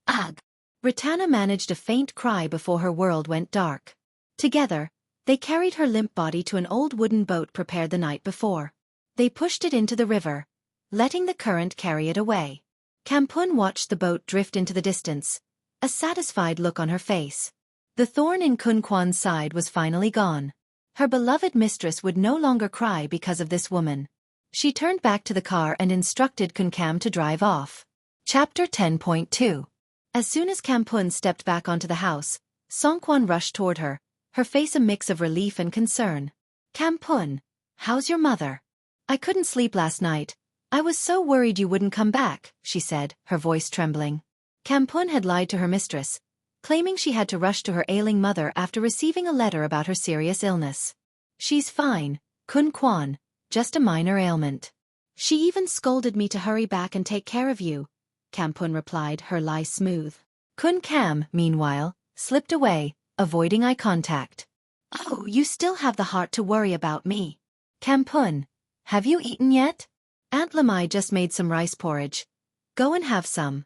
Ugh! Rattana managed a faint cry before her world went dark. Together, they carried her limp body to an old wooden boat prepared the night before. They pushed it into the river, letting the current carry it away. Kampun watched the boat drift into the distance, a satisfied look on her face. The thorn in Kunkwan's side was finally gone. Her beloved mistress would no longer cry because of this woman. She turned back to the car and instructed Kunkam to drive off. Chapter 10.2. As soon as Kampun stepped back onto the house, Songkwan rushed toward her, her face a mix of relief and concern. Kampun, how's your mother? I couldn't sleep last night. I was so worried you wouldn't come back, she said, her voice trembling. Kampun had lied to her mistress, claiming she had to rush to her ailing mother after receiving a letter about her serious illness. She's fine, Kun Kwan, just a minor ailment. She even scolded me to hurry back and take care of you, Kampun replied, her lie smooth. Kun Kam, meanwhile, slipped away, avoiding eye contact. Oh, you still have the heart to worry about me. Kampun, have you eaten yet? Aunt Lamai just made some rice porridge. Go and have some.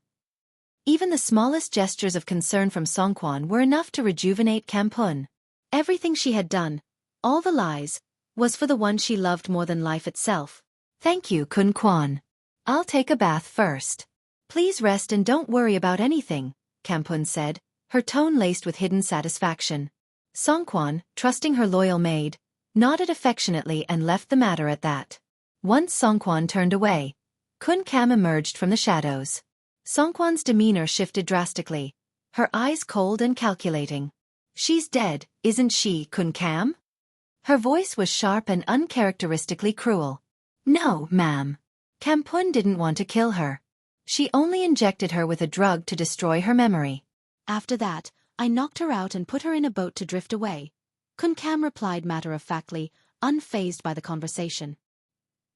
Even the smallest gestures of concern from Songkwan were enough to rejuvenate Kampun. Everything she had done, all the lies, was for the one she loved more than life itself. Thank you, Kun Kwan. I'll take a bath first. Please rest and don't worry about anything, Kampun said, her tone laced with hidden satisfaction. Songkwan, trusting her loyal maid, nodded affectionately and left the matter at that. Once Songkwan turned away, Kun Kam emerged from the shadows. Songkwan's demeanor shifted drastically, her eyes cold and calculating. She's dead, isn't she, Kun Kam? Her voice was sharp and uncharacteristically cruel. No, ma'am. Kampun didn't want to kill her. She only injected her with a drug to destroy her memory. After that, I knocked her out and put her in a boat to drift away, Kun Kam replied matter-of-factly, unfazed by the conversation.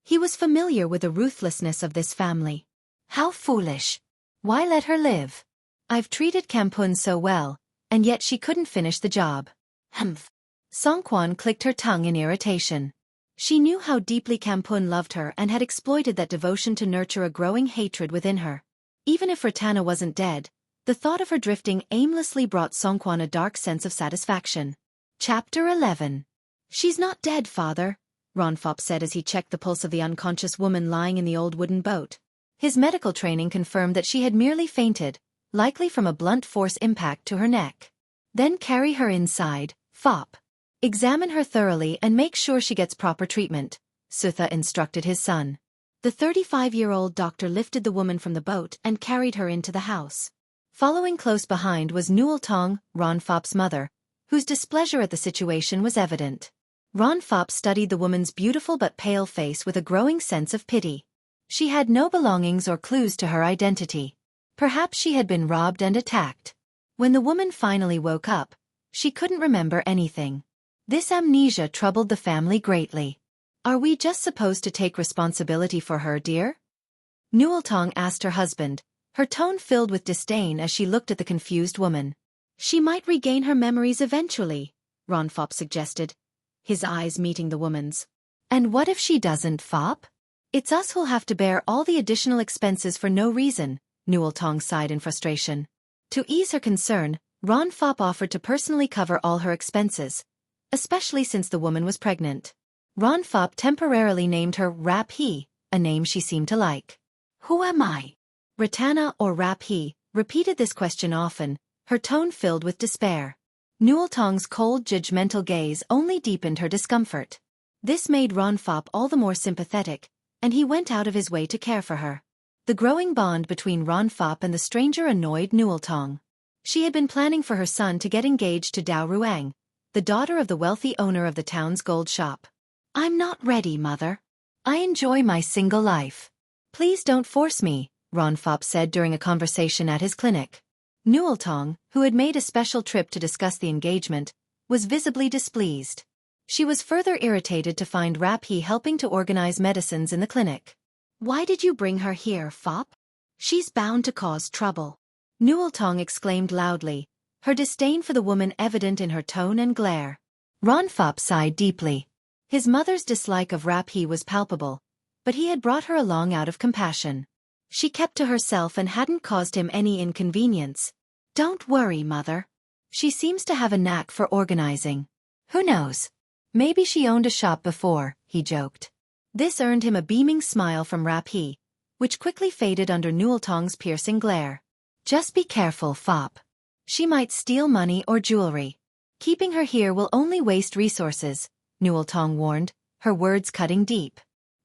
He was familiar with the ruthlessness of this family. How foolish. Why let her live? I've treated Kampun so well, and yet she couldn't finish the job. Humph. Songkwan clicked her tongue in irritation. She knew how deeply Kampun loved her and had exploited that devotion to nurture a growing hatred within her. Even if Rattana wasn't dead, the thought of her drifting aimlessly brought Songkwan a dark sense of satisfaction. Chapter 11. She's not dead, father, Ronfop said as he checked the pulse of the unconscious woman lying in the old wooden boat. His medical training confirmed that she had merely fainted, likely from a blunt force impact to her neck. Then carry her inside, Fop. Examine her thoroughly and make sure she gets proper treatment, Sutha instructed his son. The 35-year-old doctor lifted the woman from the boat and carried her into the house. Following close behind was Neweltong, Ronfop's mother, whose displeasure at the situation was evident. Ronfop studied the woman's beautiful but pale face with a growing sense of pity. She had no belongings or clues to her identity. Perhaps she had been robbed and attacked. When the woman finally woke up, she couldn't remember anything. This amnesia troubled the family greatly. Are we just supposed to take responsibility for her, dear? Neweltong asked her husband, her tone filled with disdain as she looked at the confused woman. She might regain her memories eventually, Ronfop suggested, his eyes meeting the woman's. And what if she doesn't, Fop? It's us who'll have to bear all the additional expenses for no reason, Neweltong sighed in frustration. To ease her concern, Ronfop offered to personally cover all her expenses, especially since the woman was pregnant. Ronfop temporarily named her Rap-He, a name she seemed to like. Who am I? Rattana or Rap-He repeated this question often, her tone filled with despair. Neweltong's cold, judgmental gaze only deepened her discomfort. This made Ronfop all the more sympathetic, and he went out of his way to care for her. The growing bond between Ronfop and the stranger annoyed Neweltong. She had been planning for her son to get engaged to Dao Ruang, the daughter of the wealthy owner of the town's gold shop. "I'm not ready, mother. I enjoy my single life. Please don't force me," Ronfop said during a conversation at his clinic. Neweltong, who had made a special trip to discuss the engagement, was visibly displeased. She was further irritated to find Raphi helping to organize medicines in the clinic. "Why did you bring her here, Fop? She's bound to cause trouble," Neweltong exclaimed loudly, her disdain for the woman evident in her tone and glare. Ronfop sighed deeply. His mother's dislike of Raphi was palpable, but he had brought her along out of compassion. She kept to herself and hadn't caused him any inconvenience. "Don't worry, mother. She seems to have a knack for organizing. Who knows? Maybe she owned a shop before," he joked. This earned him a beaming smile from Raphi, which quickly faded under Neweltong's piercing glare. "Just be careful, Fop. She might steal money or jewelry. Keeping her here will only waste resources," Neweltong warned, her words cutting deep.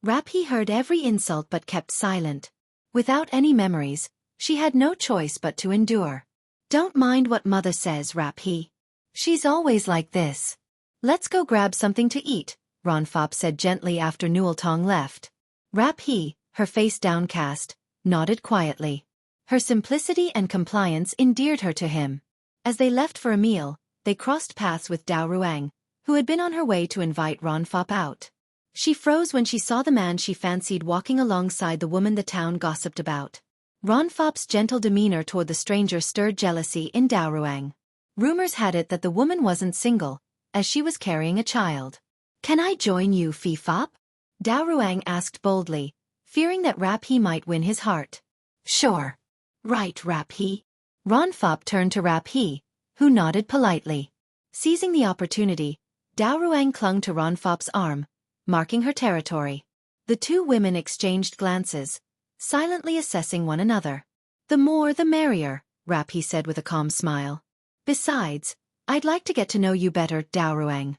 Raphi heard every insult but kept silent. Without any memories, she had no choice but to endure. "Don't mind what mother says, Raphi. She's always like this. Let's go grab something to eat," Ronfop said gently after Neweltong left. Raphi, her face downcast, nodded quietly. Her simplicity and compliance endeared her to him. As they left for a meal, they crossed paths with Dao Ruang, who had been on her way to invite Ronfop out. She froze when she saw the man she fancied walking alongside the woman the town gossiped about. Ronfop's gentle demeanor toward the stranger stirred jealousy in Dao Ruang. Rumors had it that the woman wasn't single, as she was carrying a child. "Can I join you, Fop?" Dao Ruang asked boldly, fearing that Raphi might win his heart. "Sure. Right, Raphi." Ronfop turned to Raphi, who nodded politely. Seizing the opportunity, Dao Ruang clung to Ronfop's arm, marking her territory. The two women exchanged glances, silently assessing one another. "The more the merrier," Raphi said with a calm smile. "Besides, I'd like to get to know you better, Dao Ruang."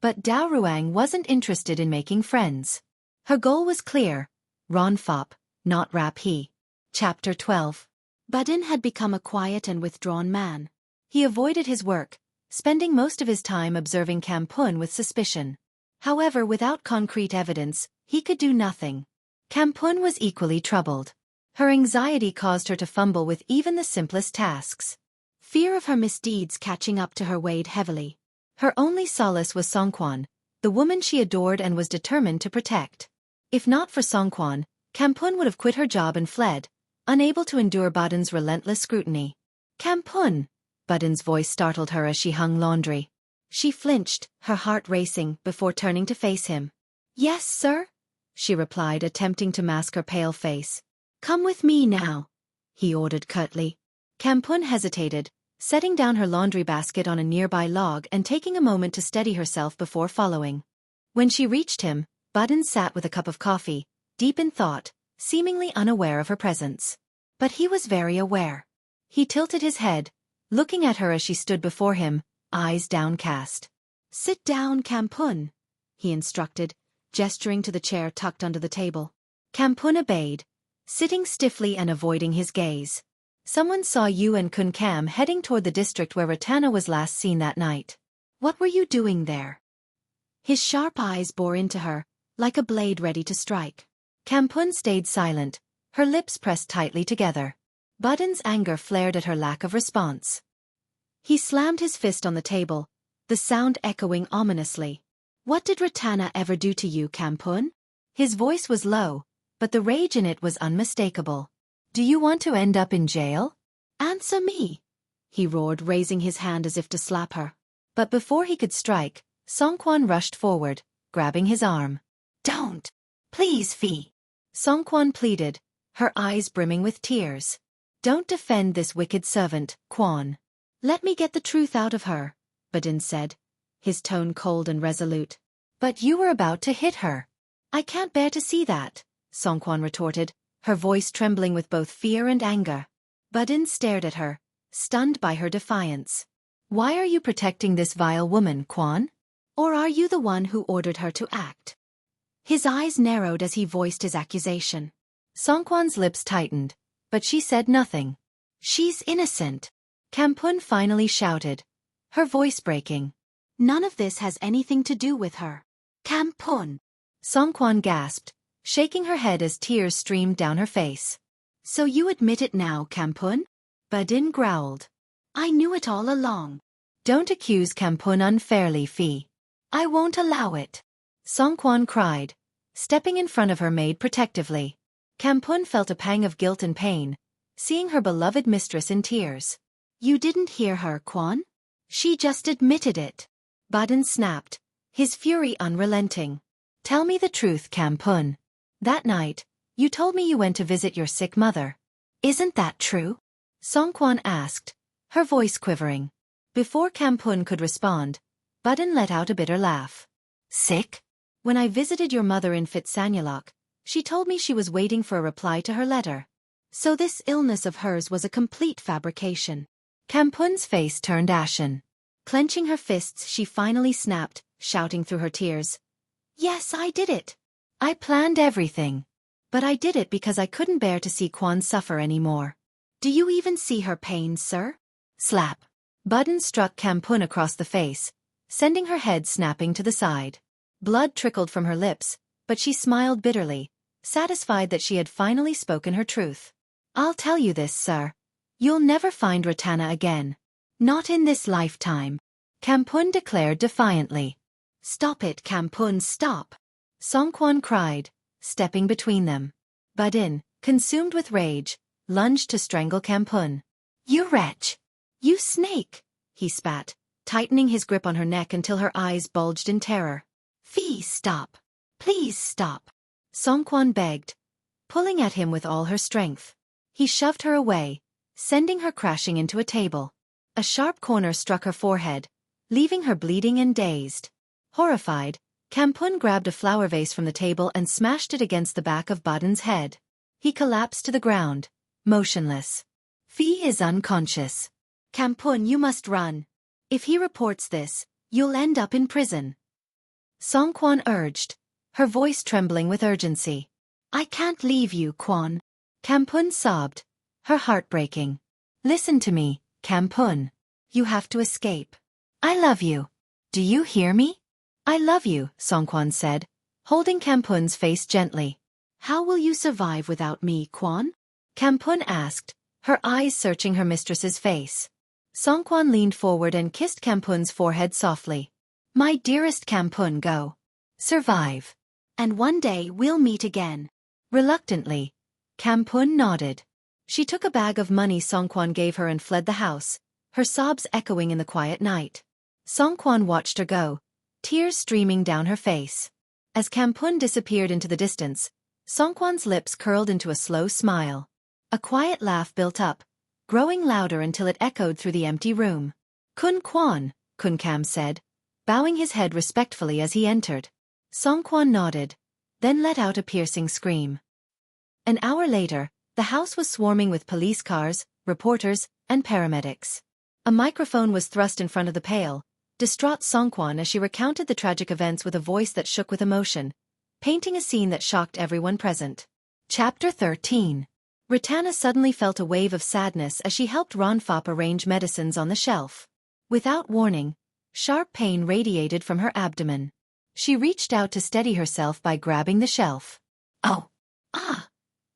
But Dao Ruang wasn't interested in making friends. Her goal was clear: Ronfop, not Raphi. Chapter 12. Budin had become a quiet and withdrawn man. He avoided his work, spending most of his time observing Kampun with suspicion. However, without concrete evidence, he could do nothing. Kampun was equally troubled. Her anxiety caused her to fumble with even the simplest tasks. Fear of her misdeeds catching up to her weighed heavily. Her only solace was Songquan, the woman she adored and was determined to protect. If not for Songquan, Kampun would have quit her job and fled, unable to endure Budin's relentless scrutiny. "Kampun!" Budin's voice startled her as she hung laundry. She flinched, her heart racing, before turning to face him. "Yes, sir?" she replied, attempting to mask her pale face. "Come with me now," he ordered curtly. Kampun hesitated, setting down her laundry basket on a nearby log and taking a moment to steady herself before following. When she reached him, Budin sat with a cup of coffee, deep in thought, seemingly unaware of her presence. But he was very aware. He tilted his head, looking at her as she stood before him, eyes downcast. "Sit down, Kampun," he instructed, gesturing to the chair tucked under the table. Kampun obeyed, sitting stiffly and avoiding his gaze. "Someone saw you and Kun Kam heading toward the district where Rattana was last seen that night. What were you doing there?" His sharp eyes bore into her, like a blade ready to strike. Kampun stayed silent, her lips pressed tightly together. Budin's anger flared at her lack of response. He slammed his fist on the table, the sound echoing ominously. "What did Rattana ever do to you, Kampun?" His voice was low, but the rage in it was unmistakable. "Do you want to end up in jail? Answer me!" he roared, raising his hand as if to slap her. But before he could strike, Songquan rushed forward, grabbing his arm. "Don't! Please, Fee!" Songquan pleaded, her eyes brimming with tears. "Don't defend this wicked servant, Quan. Let me get the truth out of her," Budin said, his tone cold and resolute. "But you were about to hit her." "I can't bear to see that," Songquan retorted, her voice trembling with both fear and anger. Budin stared at her, stunned by her defiance. Why are you protecting this vile woman, Quan? Or are you the one who ordered her to act? His eyes narrowed as he voiced his accusation. Songkwan's lips tightened, but she said nothing. She's innocent, Kampun finally shouted, her voice breaking. None of this has anything to do with her. Kampun, Songkwan gasped, shaking her head as tears streamed down her face. So you admit it now, Kampun? Badin growled. I knew it all along. Don't accuse Kampun unfairly, Fi. I won't allow it. Songkwan cried, stepping in front of her maid protectively. Kampun felt a pang of guilt and pain, seeing her beloved mistress in tears. You didn't hear her, Quan? She just admitted it. Badin snapped, his fury unrelenting. Tell me the truth, Kampun. That night, you told me you went to visit your sick mother. Isn't that true? Songkwan asked, her voice quivering. Before Kampun could respond, Badin let out a bitter laugh. Sick? When I visited your mother in Phitsanulok, she told me she was waiting for a reply to her letter. So this illness of hers was a complete fabrication. Kampun's face turned ashen. Clenching her fists, she finally snapped, shouting through her tears. Yes, I did it. I planned everything. But I did it because I couldn't bear to see Quan suffer anymore. Do you even see her pain, sir? Slap. Badin struck Kampun across the face, sending her head snapping to the side. Blood trickled from her lips, but she smiled bitterly, satisfied that she had finally spoken her truth. I'll tell you this, sir. You'll never find Rattana again. Not in this lifetime. Kampun declared defiantly. Stop it, Kampun, stop. Songkwan cried, stepping between them. Badin, consumed with rage, lunged to strangle Kampun. You wretch! You snake! He spat, tightening his grip on her neck until her eyes bulged in terror. Fee, stop! Please stop! Songkwan begged, pulling at him with all her strength. He shoved her away, sending her crashing into a table. A sharp corner struck her forehead, leaving her bleeding and dazed. Horrified, Kampun grabbed a flower vase from the table and smashed it against the back of Badin's head. He collapsed to the ground, motionless. Fee is unconscious. Kampun, you must run. If he reports this, you'll end up in prison. Songkwan urged, her voice trembling with urgency. I can't leave you, Quan. Kampun sobbed, her heart breaking. Listen to me, Kampun. You have to escape. I love you. Do you hear me? I love you, Songkwan said, holding Kampun's face gently. How will you survive without me, Quan? Kampun asked, her eyes searching her mistress's face. Songkwan leaned forward and kissed Kampun's forehead softly. My dearest Kampun, go. Survive. And one day we'll meet again. Reluctantly, Kampun nodded. She took a bag of money Songkwan gave her and fled the house, her sobs echoing in the quiet night. Songkwan watched her go, tears streaming down her face. As Kampun disappeared into the distance, Songkwan's lips curled into a slow smile. A quiet laugh built up, growing louder until it echoed through the empty room. Kun Quan, Kun Kam said, bowing his head respectfully as he entered. Songkwan nodded, then let out a piercing scream. An hour later, the house was swarming with police cars, reporters, and paramedics. A microphone was thrust in front of the pale, distraught Songkwan as she recounted the tragic events with a voice that shook with emotion, painting a scene that shocked everyone present. Chapter 13. Rattana suddenly felt a wave of sadness as she helped Ronfop arrange medicines on the shelf. Without warning, sharp pain radiated from her abdomen. She reached out to steady herself by grabbing the shelf. Oh! Ah!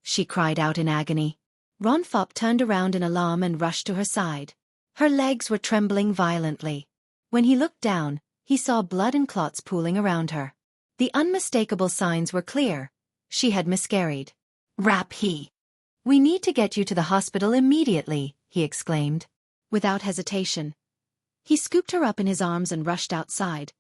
She cried out in agony. Ronfop turned around in alarm and rushed to her side. Her legs were trembling violently. When he looked down, he saw blood and clots pooling around her. The unmistakable signs were clear. She had miscarried. Rap he! We need to get you to the hospital immediately, he exclaimed. Without hesitation, he scooped her up in his arms and rushed outside,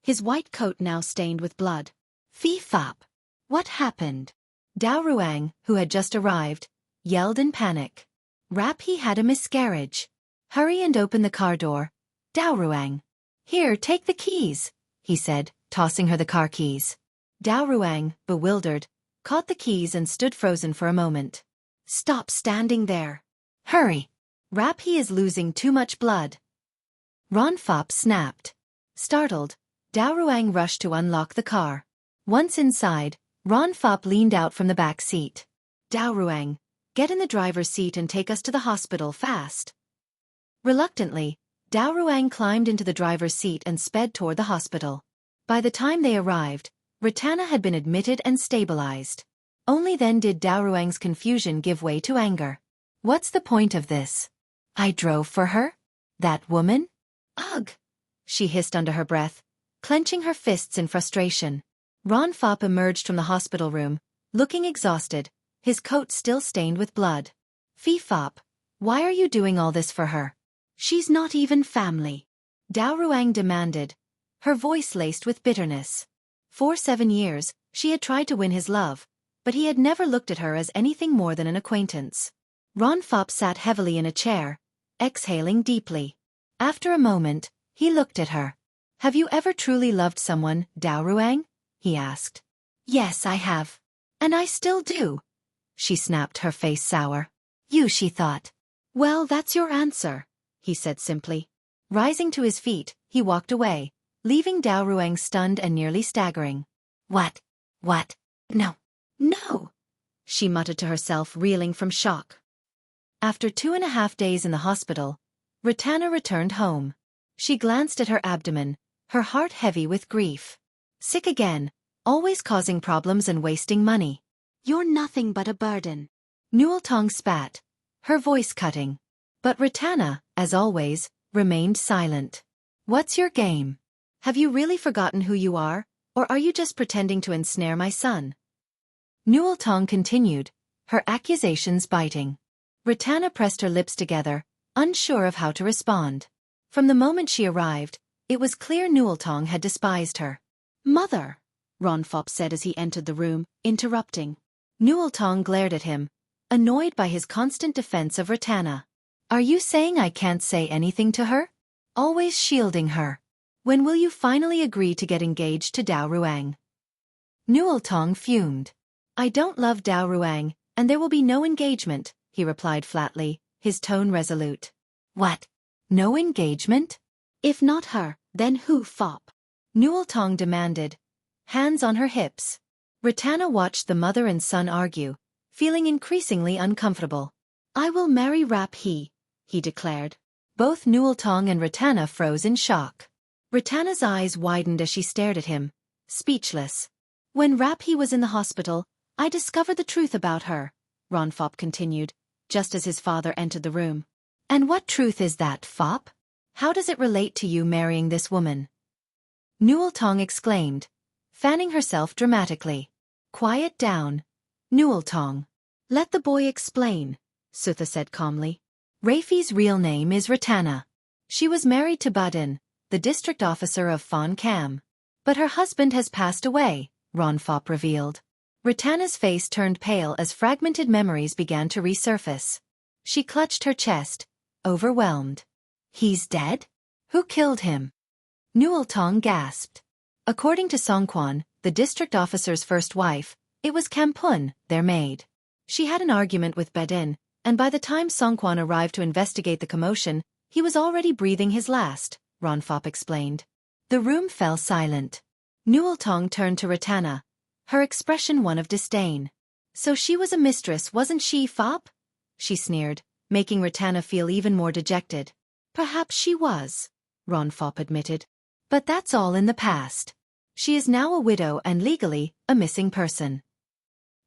his white coat now stained with blood. Fee Fop! What happened? Dao Ruang, who had just arrived, yelled in panic. Rap he had a miscarriage. Hurry and open the car door. Dao Ruang. Here, take the keys, he said, tossing her the car keys. Dao Ruang, bewildered, caught the keys and stood frozen for a moment. Stop standing there. Hurry. Rap he is losing too much blood. Ron Fop snapped. Startled, Dao Ruang rushed to unlock the car. Once inside, Ron Fop leaned out from the back seat. Dao Ruang, get in the driver's seat and take us to the hospital fast. Reluctantly, Dao Ruang climbed into the driver's seat and sped toward the hospital. By the time they arrived, Rattana had been admitted and stabilized. Only then did Dao Ruang's confusion give way to anger. What's the point of this? I drove for her? That woman? Ugh! She hissed under her breath, clenching her fists in frustration. Ron Fop emerged from the hospital room, looking exhausted, his coat still stained with blood. Fee Fop, why are you doing all this for her? She's not even family. Dao Ruang demanded, her voice laced with bitterness. For 7 years, she had tried to win his love, but he had never looked at her as anything more than an acquaintance. Ron Fop sat heavily in a chair, exhaling deeply. After a moment, he looked at her. Have you ever truly loved someone, Dao Ruang? He asked. Yes, I have. And I still do. She snapped, her face sour. You, she thought. Well, that's your answer, he said simply. Rising to his feet, he walked away, leaving Dao Ruang stunned and nearly staggering. What? No. No! She muttered to herself, reeling from shock. After 2.5 days in the hospital, Rattana returned home. She glanced at her abdomen, her heart heavy with grief. Sick again, always causing problems and wasting money. You're nothing but a burden. Newell Tong spat, her voice cutting. But Rattana, as always, remained silent. What's your game? Have you really forgotten who you are, or are you just pretending to ensnare my son? Newell Tong continued, her accusations biting. Rattana pressed her lips together, unsure of how to respond. From the moment she arrived, it was clear Newell Tong had despised her. Mother, Ron Fop said as he entered the room, interrupting. Newell Tong glared at him, annoyed by his constant defense of Rattana. Are you saying I can't say anything to her? Always shielding her. When will you finally agree to get engaged to Dao Ruang? Newell Tong fumed. I don't love Dao Ruang, and there will be no engagement, he replied flatly, his tone resolute. What? No engagement? If not her, then who, Fop? Newell Tong demanded, hands on her hips. Rattana watched the mother and son argue, feeling increasingly uncomfortable. I will marry Rap he declared. Both Newell Tong and Rattana froze in shock. Rattana's eyes widened as she stared at him, speechless. When Rap he was in the hospital, I discovered the truth about her, Ron Fop continued, just as his father entered the room. And what truth is that, Fop? How does it relate to you marrying this woman? Newell Tong exclaimed, fanning herself dramatically. Quiet down, Newell Tong. Let the boy explain, Sutha said calmly. Rafie's real name is Rattana. She was married to Badin, the district officer of Phon Cam. But her husband has passed away, Ron Fop revealed. Rattana's face turned pale as fragmented memories began to resurface. She clutched her chest, overwhelmed. He's dead? Who killed him? Newell Tong gasped. According to Songquan, the district officer's first wife, it was Kampun, their maid. She had an argument with Badin, and by the time Songquan arrived to investigate the commotion, he was already breathing his last, Ron Fop explained. The room fell silent. Newell Tong turned to Rattana, her expression one of disdain. So she was a mistress, wasn't she, Fop? She sneered, making Rattana feel even more dejected. Perhaps she was, Ron Fop admitted. But that's all in the past. She is now a widow and legally a missing person.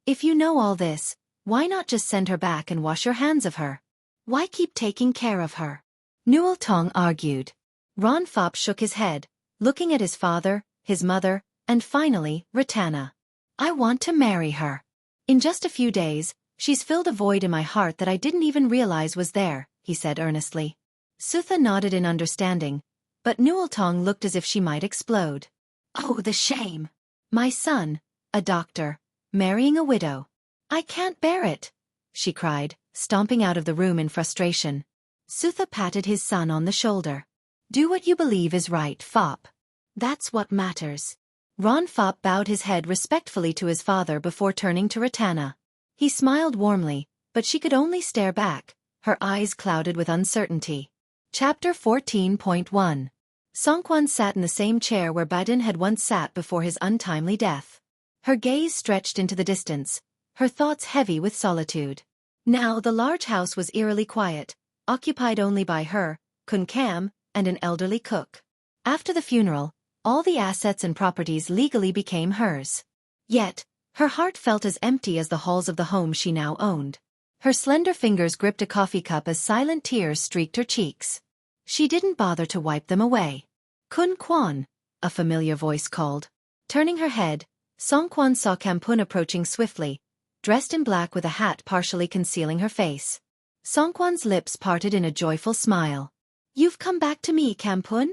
If you know all this, why not just send her back and wash your hands of her? Why keep taking care of her? Newell Tong argued. Ron Fop shook his head, looking at his father, his mother, and finally, Rattana. I want to marry her. In just a few days, she's filled a void in my heart that I didn't even realize was there, he said earnestly. Sutha nodded in understanding, but Newell Tong looked as if she might explode. Oh, the shame! My son, a doctor, marrying a widow. I can't bear it, she cried, stomping out of the room in frustration. Sutha patted his son on the shoulder. Do what you believe is right, Fop. That's what matters. Ron Fop bowed his head respectfully to his father before turning to Rattana. He smiled warmly, but she could only stare back, her eyes clouded with uncertainty. Chapter 14.1. Songkwan sat in the same chair where Badin had once sat before his untimely death. Her gaze stretched into the distance, her thoughts heavy with solitude. Now the large house was eerily quiet, occupied only by her, Kun Kam, and an elderly cook. After the funeral, all the assets and properties legally became hers. Yet, her heart felt as empty as the halls of the home she now owned. Her slender fingers gripped a coffee cup as silent tears streaked her cheeks. She didn't bother to wipe them away. Kun Kwan, a familiar voice called. Turning her head, Songkwan saw Kampun approaching swiftly, dressed in black with a hat partially concealing her face. Songkwan's lips parted in a joyful smile. "You've come back to me, Kampun,"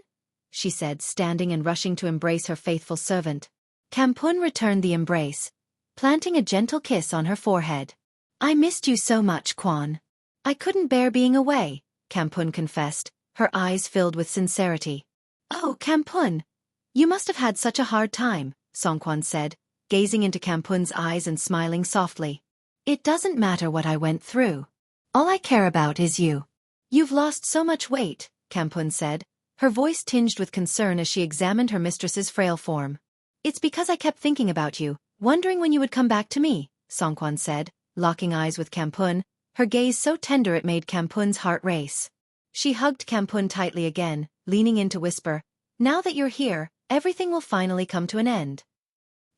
she said, standing and rushing to embrace her faithful servant. Kampun returned the embrace, planting a gentle kiss on her forehead. "I missed you so much, Kwan. I couldn't bear being away," Kampun confessed, her eyes filled with sincerity. "Oh, Kampun, you must have had such a hard time," Songkwan said, gazing into Kampun's eyes and smiling softly. "It doesn't matter what I went through. All I care about is you." "You've lost so much weight," Kampun said, her voice tinged with concern as she examined her mistress's frail form. "It's because I kept thinking about you, wondering when you would come back to me," Songkwan said, locking eyes with Kampun, her gaze so tender it made Kampun's heart race. She hugged Kampun tightly again, leaning in to whisper, "Now that you're here, everything will finally come to an end."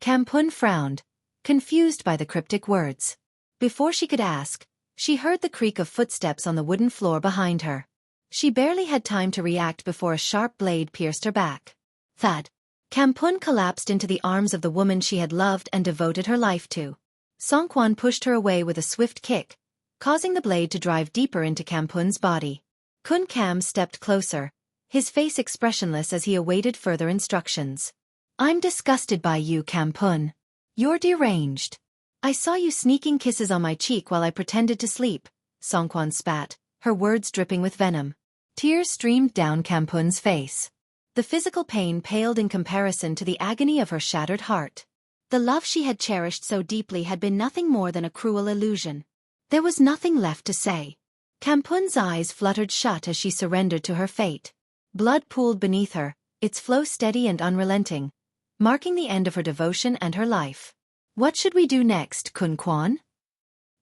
Kampun frowned, confused by the cryptic words. Before she could ask, she heard the creak of footsteps on the wooden floor behind her. She barely had time to react before a sharp blade pierced her back. Thud. Kampun collapsed into the arms of the woman she had loved and devoted her life to. Songkwan pushed her away with a swift kick, causing the blade to drive deeper into Kampun's body. Kun Kam stepped closer, his face expressionless as he awaited further instructions. "I'm disgusted by you, Kampun. You're deranged. I saw you sneaking kisses on my cheek while I pretended to sleep," Songkwan spat, her words dripping with venom. Tears streamed down Kampun's face. The physical pain paled in comparison to the agony of her shattered heart. The love she had cherished so deeply had been nothing more than a cruel illusion. There was nothing left to say. Kampun's eyes fluttered shut as she surrendered to her fate. Blood pooled beneath her, its flow steady and unrelenting, marking the end of her devotion and her life. "What should we do next, Kun Kwan?"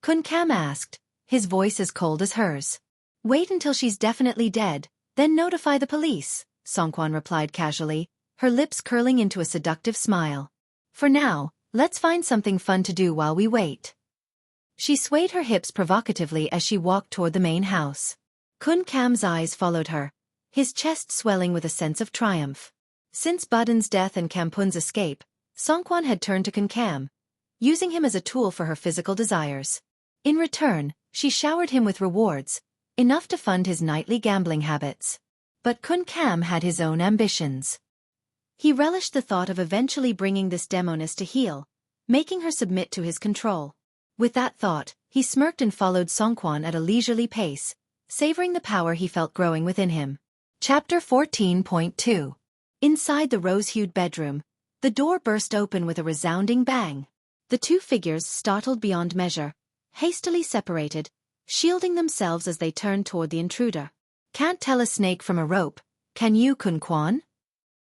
Kun Kam asked, his voice as cold as hers. "Wait until she's definitely dead, then notify the police," Songkwan replied casually, her lips curling into a seductive smile. "For now, let's find something fun to do while we wait." She swayed her hips provocatively as she walked toward the main house. Kun Kam's eyes followed her, his chest swelling with a sense of triumph. Since Badin's death and Kampun's escape, Songkwan had turned to Kun Kam, using him as a tool for her physical desires. In return, she showered him with rewards, enough to fund his nightly gambling habits. But Kun Kam had his own ambitions. He relished the thought of eventually bringing this demoness to heel, making her submit to his control. With that thought, he smirked and followed Songkwan at a leisurely pace, savoring the power he felt growing within him. Chapter 14.2. Inside the rose-hued bedroom, the door burst open with a resounding bang. The two figures, startled beyond measure, hastily separated, shielding themselves as they turned toward the intruder. "Can't tell a snake from a rope, can you, Kun Kwan?"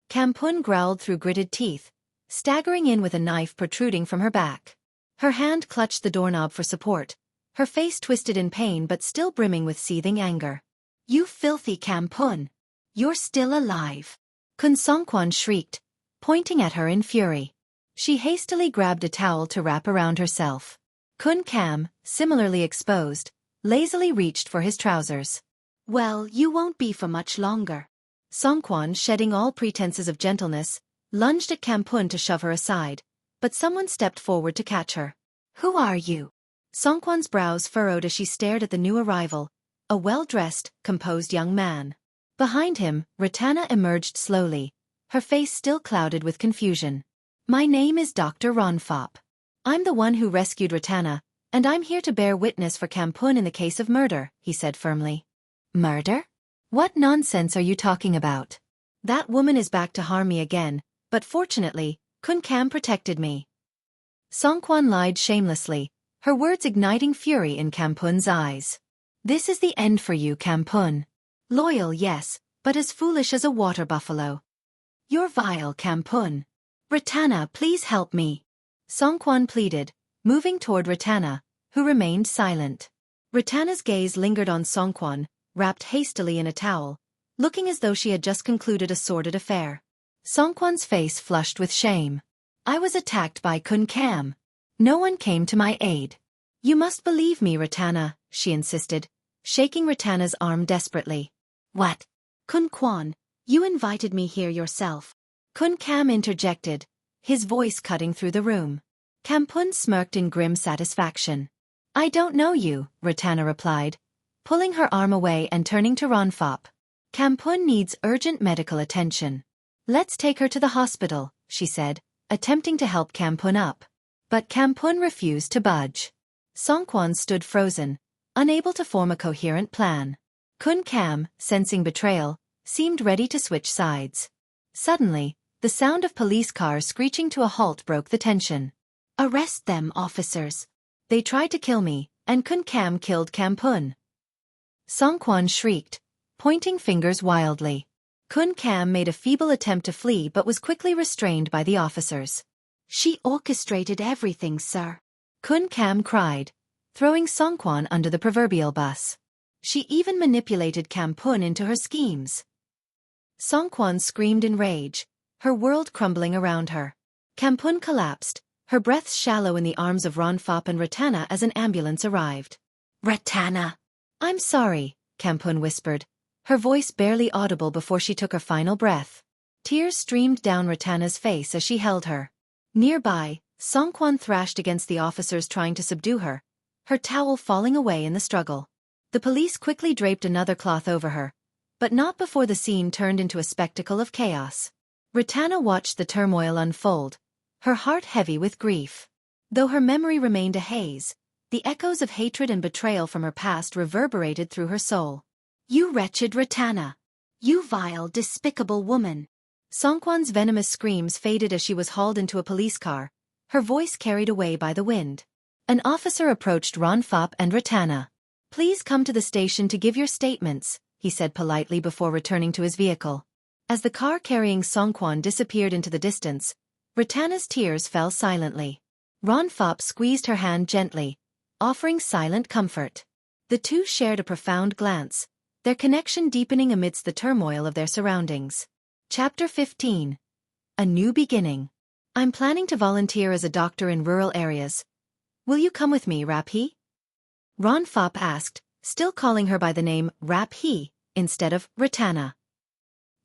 Kampun growled through gritted teeth, staggering in with a knife protruding from her back. Her hand clutched the doorknob for support, her face twisted in pain but still brimming with seething anger. "You filthy Kampun! You're still alive!" Kun Songkwan shrieked, pointing at her in fury. She hastily grabbed a towel to wrap around herself. Kun Kam, similarly exposed, lazily reached for his trousers. "Well, you won't be for much longer." Songkwan, shedding all pretenses of gentleness, lunged at Kampun to shove her aside, but someone stepped forward to catch her. "Who are you?" Songkwan's brows furrowed as she stared at the new arrival, a well-dressed, composed young man. Behind him, Rattana emerged slowly, her face still clouded with confusion. "My name is Dr. Ronfop. I'm the one who rescued Rattana, and I'm here to bear witness for Kampun in the case of murder," he said firmly. "Murder? What nonsense are you talking about?" "That woman is back to harm me again, but fortunately, Kun Kam protected me." Songkwan lied shamelessly, her words igniting fury in Kampun's eyes. "This is the end for you, Kampun. Loyal, yes, but as foolish as a water buffalo. You're vile, Campun. Rattana, please help me. Songkwan pleaded, moving toward Rattana, who remained silent. Rattana's gaze lingered on Songkwan, wrapped hastily in a towel, looking as though she had just concluded a sordid affair. Songkwan's face flushed with shame. I was attacked by Kun Kam. No one came to my aid. You must believe me, Rattana, she insisted, shaking Rattana's arm desperately. What? Kun Kwan, you invited me here yourself. Kun Kam interjected, his voice cutting through the room. Campun smirked in grim satisfaction. I don't know you, Rattana replied, pulling her arm away and turning to Ronfop. Campun needs urgent medical attention. Let's take her to the hospital, she said, attempting to help Campun up. But Campun refused to budge. Songkwan stood frozen, unable to form a coherent plan. Kun Kam, sensing betrayal, seemed ready to switch sides. Suddenly, the sound of police cars screeching to a halt broke the tension. Arrest them, officers. They tried to kill me, and Kun Kam killed Campun. Songkwan shrieked, pointing fingers wildly. Kun Kam made a feeble attempt to flee but was quickly restrained by the officers. She orchestrated everything, sir. Kun Kam cried, throwing Songkwan under the proverbial bus. She even manipulated Campun into her schemes. Songkwan screamed in rage, her world crumbling around her. Campun collapsed, her breath shallow in the arms of Ronfop and Rattana as an ambulance arrived. Rattana! I'm sorry, Campun whispered, her voice barely audible before she took her final breath. Tears streamed down Rattana's face as she held her. Nearby, Songkwan thrashed against the officers trying to subdue her, her towel falling away in the struggle. The police quickly draped another cloth over her, but not before the scene turned into a spectacle of chaos. Rattana watched the turmoil unfold, her heart heavy with grief. Though her memory remained a haze, the echoes of hatred and betrayal from her past reverberated through her soul. You wretched Rattana! You vile, despicable woman! Songkwan's venomous screams faded as she was hauled into a police car, her voice carried away by the wind. An officer approached Ronfop and Rattana. Please come to the station to give your statements, he said politely before returning to his vehicle. As the car carrying Songkwan disappeared into the distance, Rattana's tears fell silently. Ronfop squeezed her hand gently, offering silent comfort. The two shared a profound glance, their connection deepening amidst the turmoil of their surroundings. Chapter 15. A New Beginning. I'm planning to volunteer as a doctor in rural areas. Will you come with me, Raphi? Ronfop asked, still calling her by the name Raphi, instead of Rattana.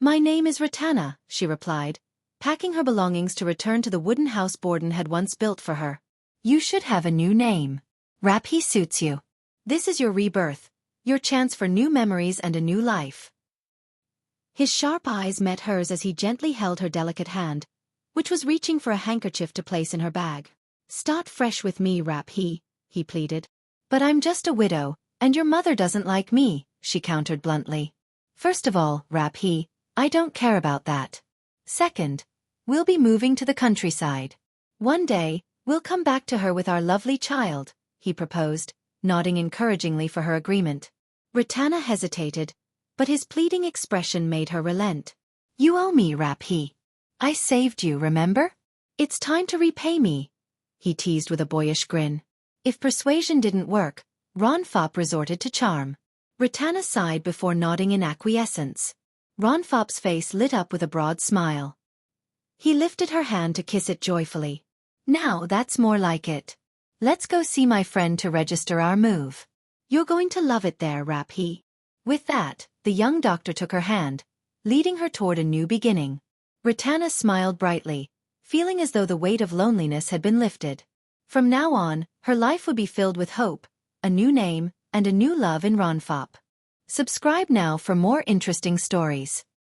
My name is Rattana, she replied, packing her belongings to return to the wooden house Borden had once built for her. You should have a new name. Raphi suits you. This is your rebirth, your chance for new memories and a new life. His sharp eyes met hers as he gently held her delicate hand, which was reaching for a handkerchief to place in her bag. Start fresh with me, Raphi, he pleaded. But I'm just a widow, and your mother doesn't like me, she countered bluntly. First of all, Raphi, I don't care about that. Second, we'll be moving to the countryside. One day, we'll come back to her with our lovely child, he proposed, nodding encouragingly for her agreement. Rattana hesitated, but his pleading expression made her relent. You owe me, Raphi. I saved you, remember? It's time to repay me, he teased with a boyish grin. If persuasion didn't work, Ronfop resorted to charm. Rattana sighed before nodding in acquiescence. Ronfop's face lit up with a broad smile. He lifted her hand to kiss it joyfully. Now that's more like it. Let's go see my friend to register our move. You're going to love it there, Raphi. With that, the young doctor took her hand, leading her toward a new beginning. Rattana smiled brightly, feeling as though the weight of loneliness had been lifted. From now on, her life would be filled with hope, a new name, and a new love in Ronfop. Subscribe now for more interesting stories.